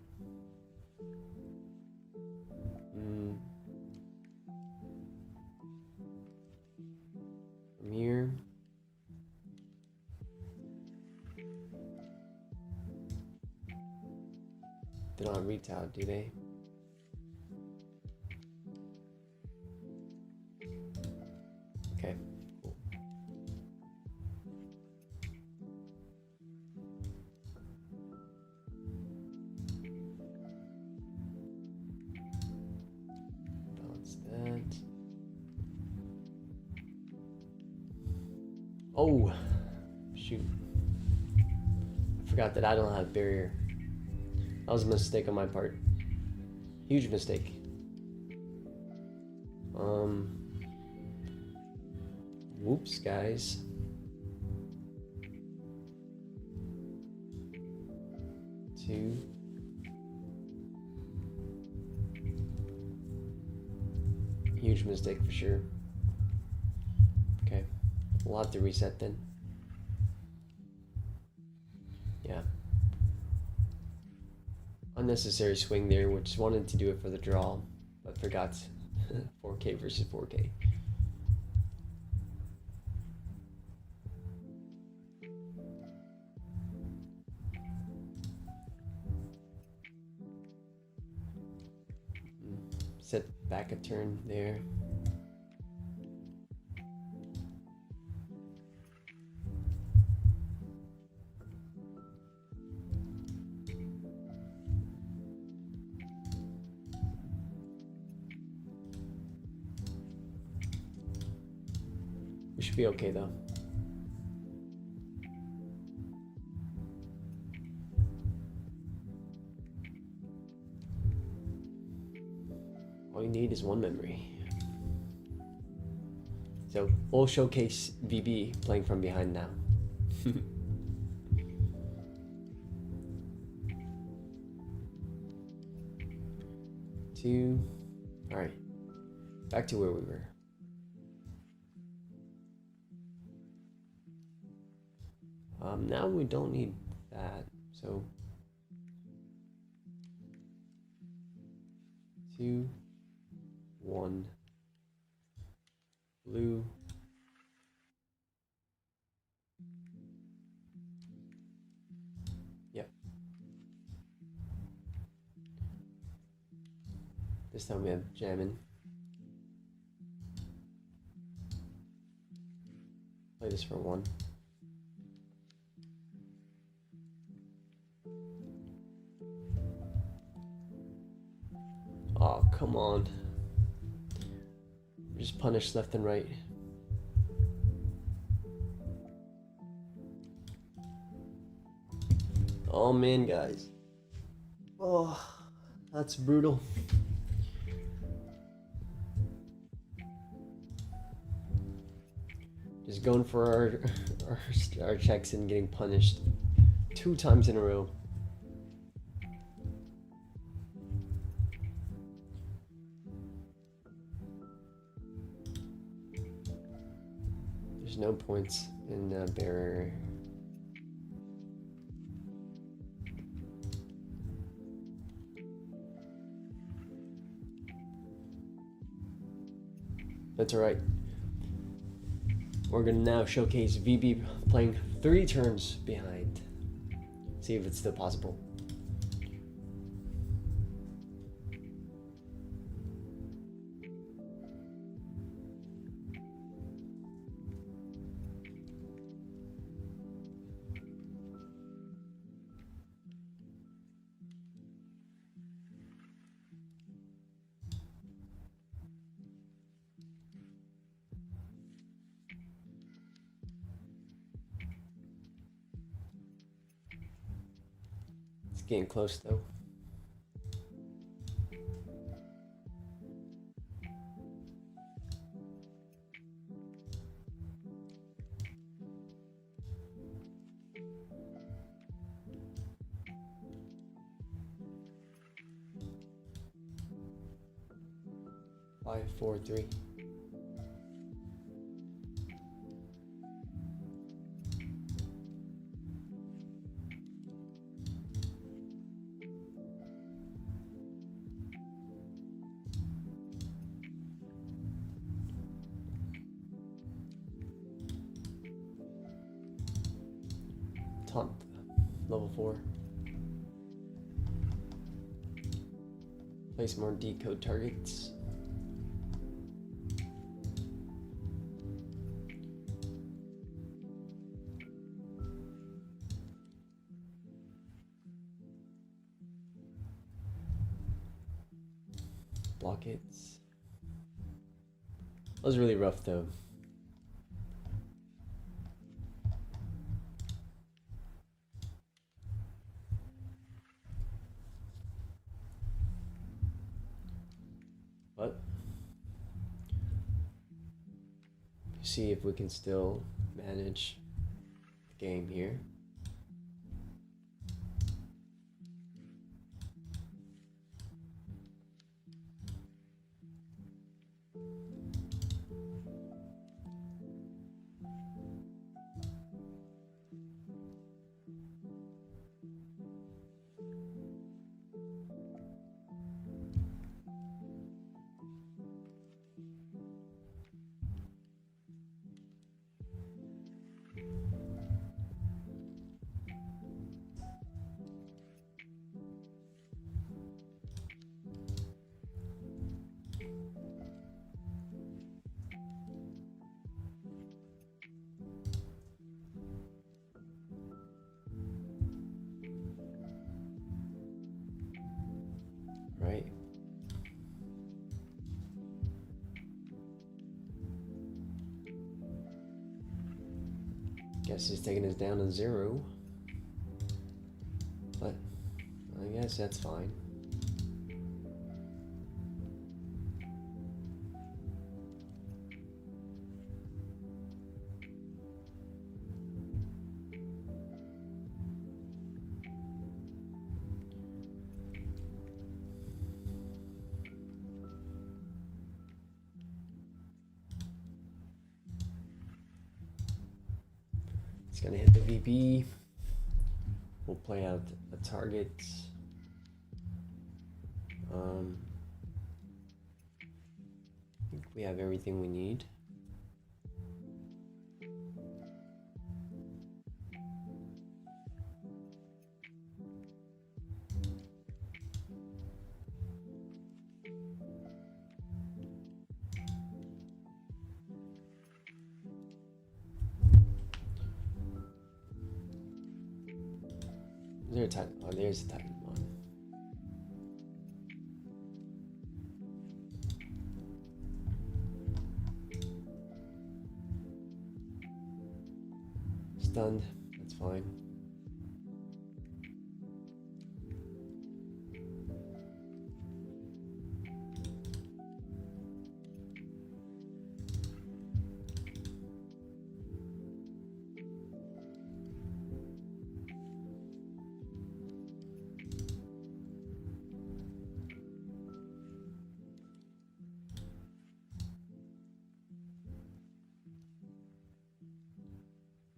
From here, they don't have retail, do they? Okay, cool. Balance that. Oh, shoot. I forgot that I don't have barrier. That was a mistake on my part. Huge mistake. Whoops, guys. Two. Huge mistake for sure. Okay, we'll have to reset then. unnecessary swing there, which wanted to do it for the draw, but forgot 4K versus 4K. Set back a turn there. We should be okay though. All you need is one memory. So we'll showcase VB playing from behind now. Two. All right. Back to where we were. Now we don't need that. So 2, 1, blue. Yep. This time we have jamming. Play this for 1. Oh, come on. Just punish left and right. Oh man, guys. Oh, that's brutal. Just going for our checks and getting punished 2 times in a row. There's no points in barrier. That's alright. We're gonna now showcase VB playing 3 turns behind. See if it's still possible. It's getting close though. Five, 4, 3. Taunt, level 4. Place more decode targets. Block it. That was really rough though. But see if we can still manage the game here. Guess he's taking us down to 0. But I guess that's fine. It's gonna hit the VP. We'll play out a target. I think we have everything we need. Is there a Titan? Oh, there's a Titan. Stunned. That's fine.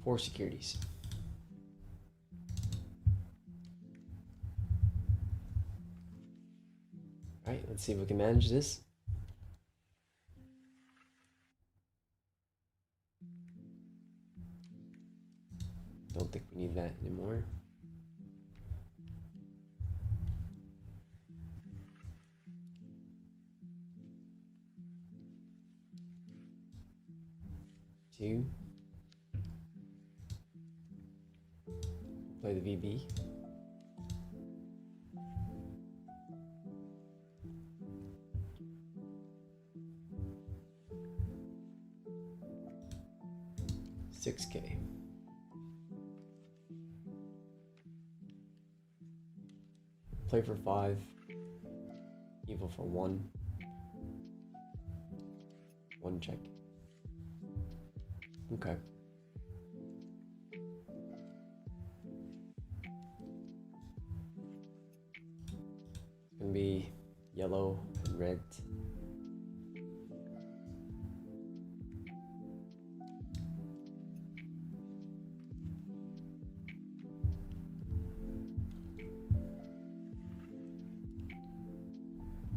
Four securities. All right, let's see if we can manage this. Don't think we need that anymore. Two. Play the VB. $6K. Play for 5. Evil for 1. 1 check. Okay. It's gonna be yellow and red.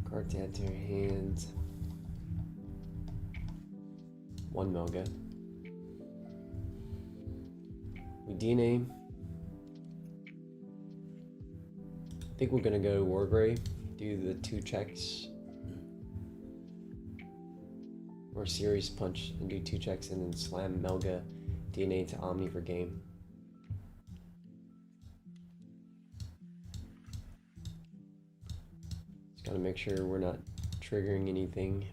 Card to add to your hand. 1 Melga. We DNA. I think we're gonna go Wargrave, do the 2 checks. Or Series Punch and do 2 checks and then slam Melga DNA to Omni for game. Just gotta make sure we're not triggering anything.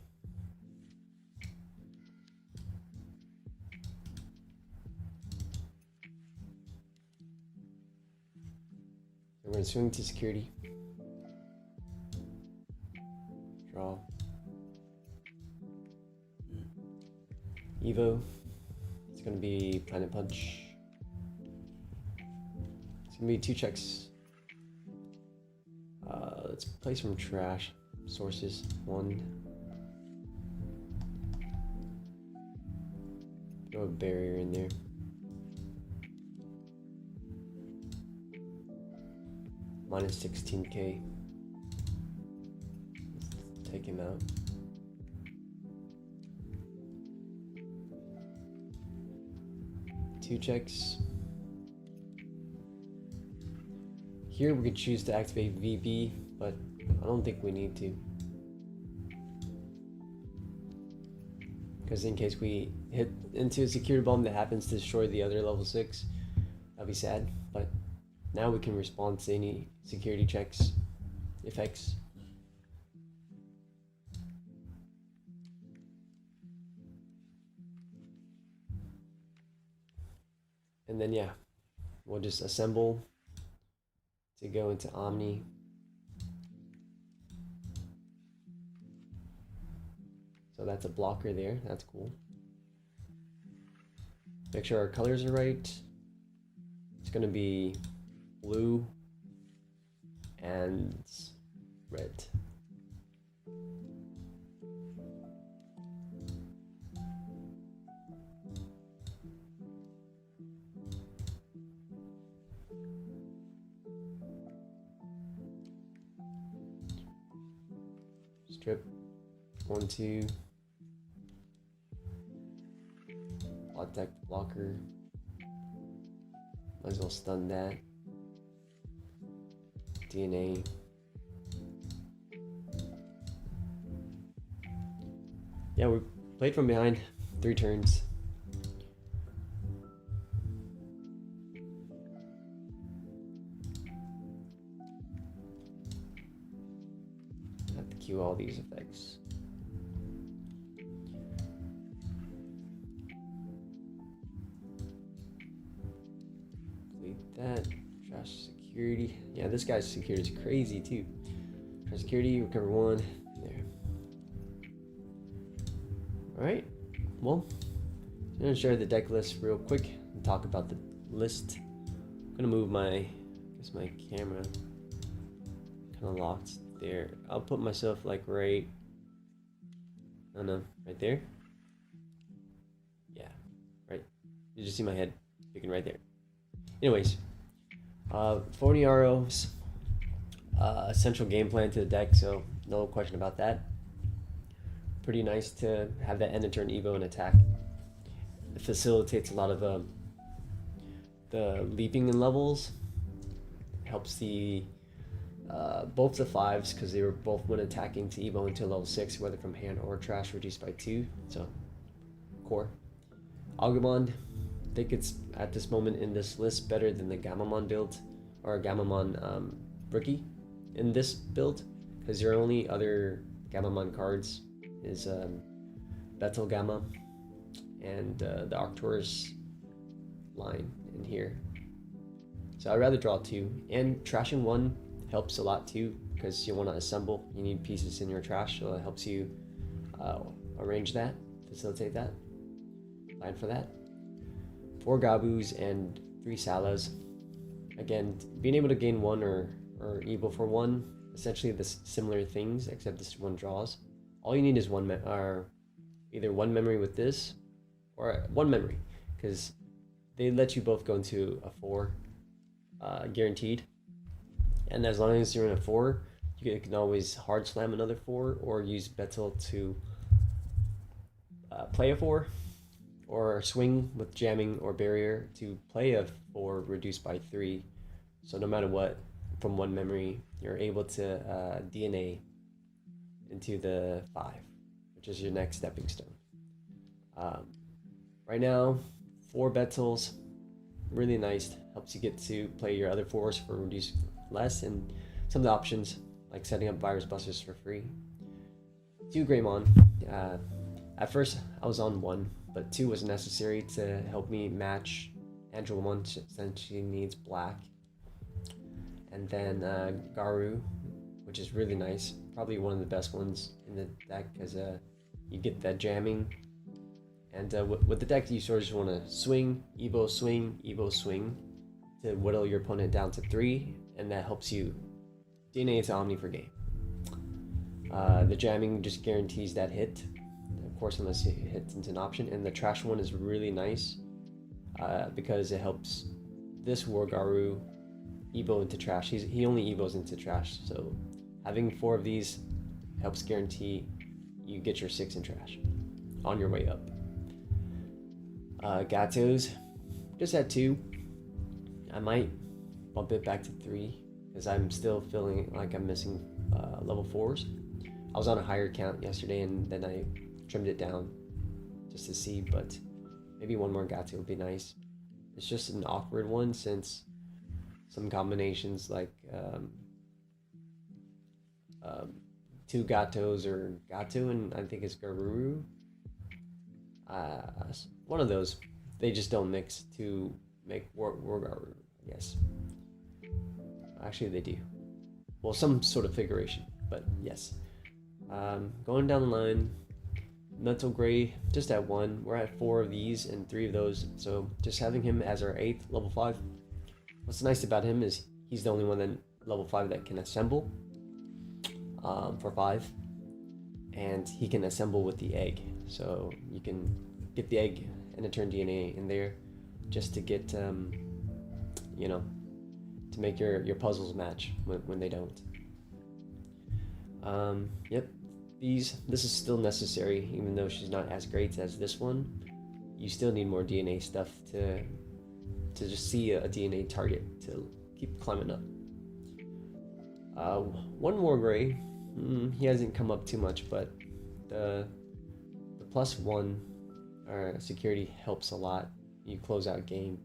We're gonna swing to security. Draw. Evo. It's gonna be Planet Punch. It's gonna be 2 checks. Let's play some trash sources. 1. Throw a barrier in there. Minus 16K. Let's take him out. Two checks. Here we could choose to activate VB, but I don't think we need to. Because in case we hit into a security bomb that happens to destroy the other level 6, that'd be sad. But now we can respond to any security checks, effects. And then yeah, we'll just assemble to go into Omni. So that's a blocker there. That's cool. Make sure our colors are right. It's going to be blue and red. Strip 1, 2. Protect blocker. Might as well stun that. DNA. Yeah, we played from behind 3 turns. I have to cue all these effects. Delete that. Trash security. Yeah, this guy's security is crazy too. Trash security, recover 1. There. Alright. Well, I'm gonna share the deck list real quick and talk about the list. I'm gonna move my camera kind of locked there. I'll put myself like right, I don't know, right there. Yeah, right. You just see my head picking right there. Anyways, 40 arrows, essential game plan to the deck, so no question about that. Pretty nice to have that end of turn Evo and attack. It facilitates a lot of the leaping in levels. Helps the both the 5s, because they were both when attacking to Evo until level 6, whether from hand or trash, reduced by 2. So core. Agumon, I think it's at this moment in this list better than the Gamamon build or Gamamon rookie in this build, because your only other Gamamon cards is Betel Gamma and the Arcturus line in here. So I'd rather draw 2, and trashing 1 helps a lot too, because you want to assemble. You need pieces in your trash, so it helps you arrange that, facilitate that. Fine for that. 4 Gabus and 3 Salas. Again, being able to gain 1 or Evo for 1, essentially the similar things, except this one draws. All you need is either 1 memory with this, or 1 memory, because they let you both go into a 4, guaranteed. And as long as you're in a 4, you can always hard slam another 4, or use Betel to play a 4, or swing with jamming or barrier to play a 4 reduced by 3. So no matter what, from 1 memory, you're able to DNA into the 5, which is your next stepping stone. Right now, 4 Betels, really nice. Helps you get to play your other 4s for reduced less, and some of the options like setting up virus busters for free. 2 Greymon. At first I was on 1, but 2 was necessary to help me match Angelomon since she needs black. And then Garu, which is really nice, probably one of the best ones in the deck, because you get that jamming. And with the deck, you sort of just want to swing, Evo swing to whittle your opponent down to 3, and that helps you DNA to Omni for game. The jamming just guarantees that hit, of course, unless it hits into an option. And the trash one is really nice because it helps this Wargaru Evo into trash. He only Evos into trash, so having 4 of these helps guarantee you get your 6 in trash on your way up. Gatos, just at 2. I might bump it back to 3 because I'm still feeling like I'm missing level 4s. I was on a higher count yesterday, and then I trimmed it down just to see, but maybe 1 more Gato would be nice. It's just an awkward one since some combinations like 2 Gatos or Gato and I think it's Garuru. One of those, they just don't mix too make Wargar, I guess. Actually, they do. Well, some sort of figuration, but yes. Going down the line, Mental Gray just at 1. We're at 4 of these and 3 of those, so just having him as our 8th level 5. What's nice about him is he's the only one that level 5 that can assemble for 5, and he can assemble with the egg. So you can get the egg and a turn DNA in there just to get you know, to make your puzzles match when they don't. Yep. This is still necessary, even though she's not as great as this one. You still need more DNA stuff to just see a DNA target to keep climbing up. One more gray. He hasn't come up too much, but the +1 security helps a lot. You close out game,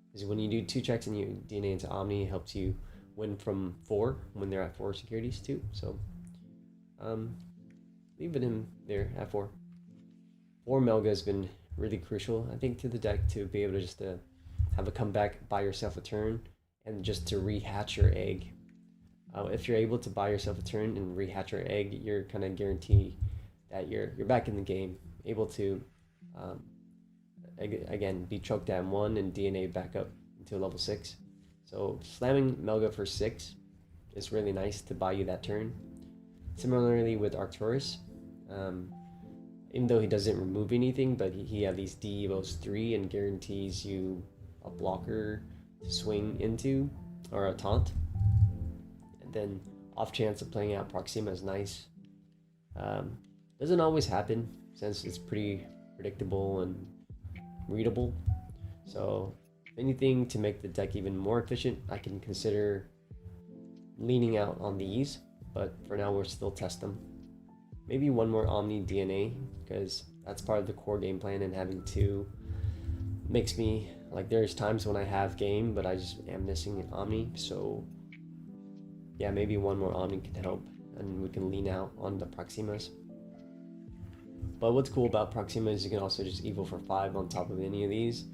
because when you do 2 checks and you DNA into Omni, it helps you win from 4 when they're at 4 securities too. So leaving him there at 4. 4 Melga has been really crucial, I think, to the deck to be able to just have a comeback, buy yourself a turn, and just to rehatch your egg. If you're able to buy yourself a turn and rehatch your egg, you're kind of guaranteed that you're back in the game, able to again be choked at 1 and DNA back up into level 6. So slamming Melga for 6 is really nice to buy you that turn. Similarly with Arcturus, even though he doesn't remove anything, but he at least de-evos 3 and guarantees you a blocker to swing into, or a taunt. And then off chance of playing out Proxima is nice. Doesn't always happen, since it's pretty predictable and readable. So if anything, to make the deck even more efficient, I can consider leaning out on these, but for now we'll still test them. Maybe one more Omni DNA, because that's part of the core game plan, and having 2 makes me, like, there's times when I have game, but I just am missing an Omni. So yeah, maybe one more Omni can help, and we can lean out on the Proximas. But what's cool about Proxima is you can also just Evo for 5 on top of any of these.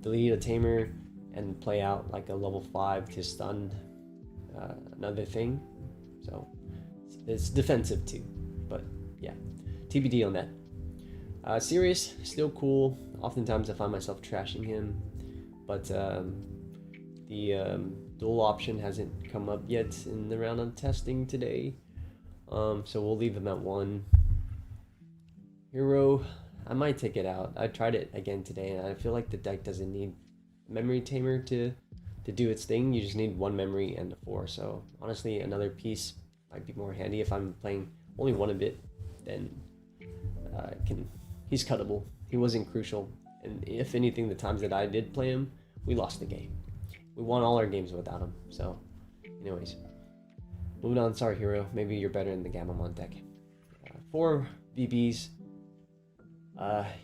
Delete a Tamer and play out like a level 5 to stun another thing. So it's defensive too. But yeah, TBD on that. Sirius, still cool. Oftentimes I find myself trashing him, but the dual option hasn't come up yet in the round of testing today. So we'll leave him at 1. Hero, I might take it out. I tried it again today, and I feel like the deck doesn't need Memory Tamer to do its thing. You just need 1 memory and a 4. So honestly, another piece might be more handy if I'm playing only 1 of it. Then he's cuttable. He wasn't crucial, and if anything, the times that I did play him, we lost the game. We won all our games without him. So, anyways, moving on. Sorry, Hero. Maybe you're better in the Gamamon deck. 4 VBs.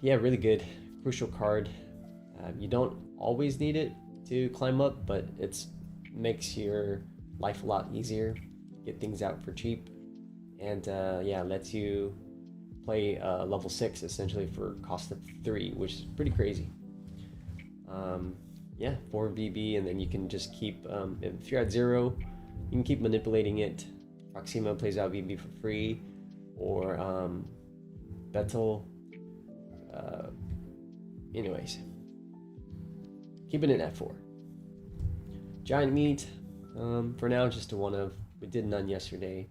Yeah, really good. Crucial card. You don't always need it to climb up, but it makes your life a lot easier. Get things out for cheap, and yeah, lets you play level 6 essentially for cost of 3, which is pretty crazy. Yeah, 4 VB, and then you can just keep, if you're at 0, you can keep manipulating it. Proxima plays out VB for free, or Betel. Anyways, keeping it at 4. Giant Meat, for now just a 1 of. We did none yesterday.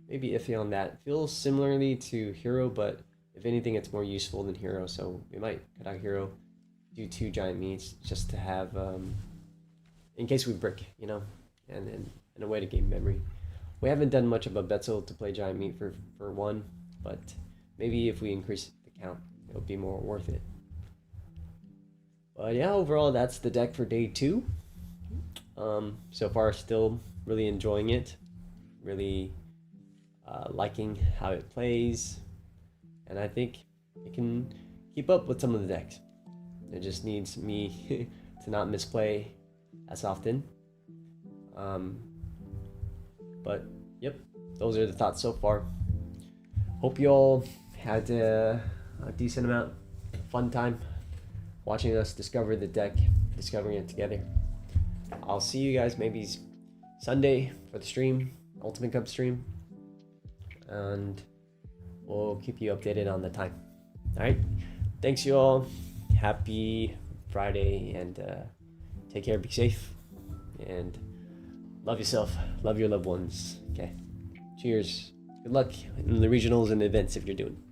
Maybe iffy on that. Feels similarly to Hero, but if anything, it's more useful than Hero. So we might cut out Hero, do 2 Giant Meats just to have, in case we brick, you know, and a way to gain memory. We haven't done much of a Betzel to play Giant Meat for 1, but maybe if we increase the count, it'll be more worth it. But yeah, overall, that's the deck for day 2. So far, still really enjoying it. Really liking how it plays. And I think it can keep up with some of the decks. It just needs me to not misplay as often. But yep, those are the thoughts so far. Hope you all had a decent amount of fun time watching us discover the deck, discovering it together. I'll see you guys maybe Sunday for the stream, Ultimate Cup stream, and we'll keep you updated on the time. All right, thanks you all. Happy Friday, and take care, be safe, and love yourself, love your loved ones. Okay, cheers. Good luck in the regionals and events if you're doing.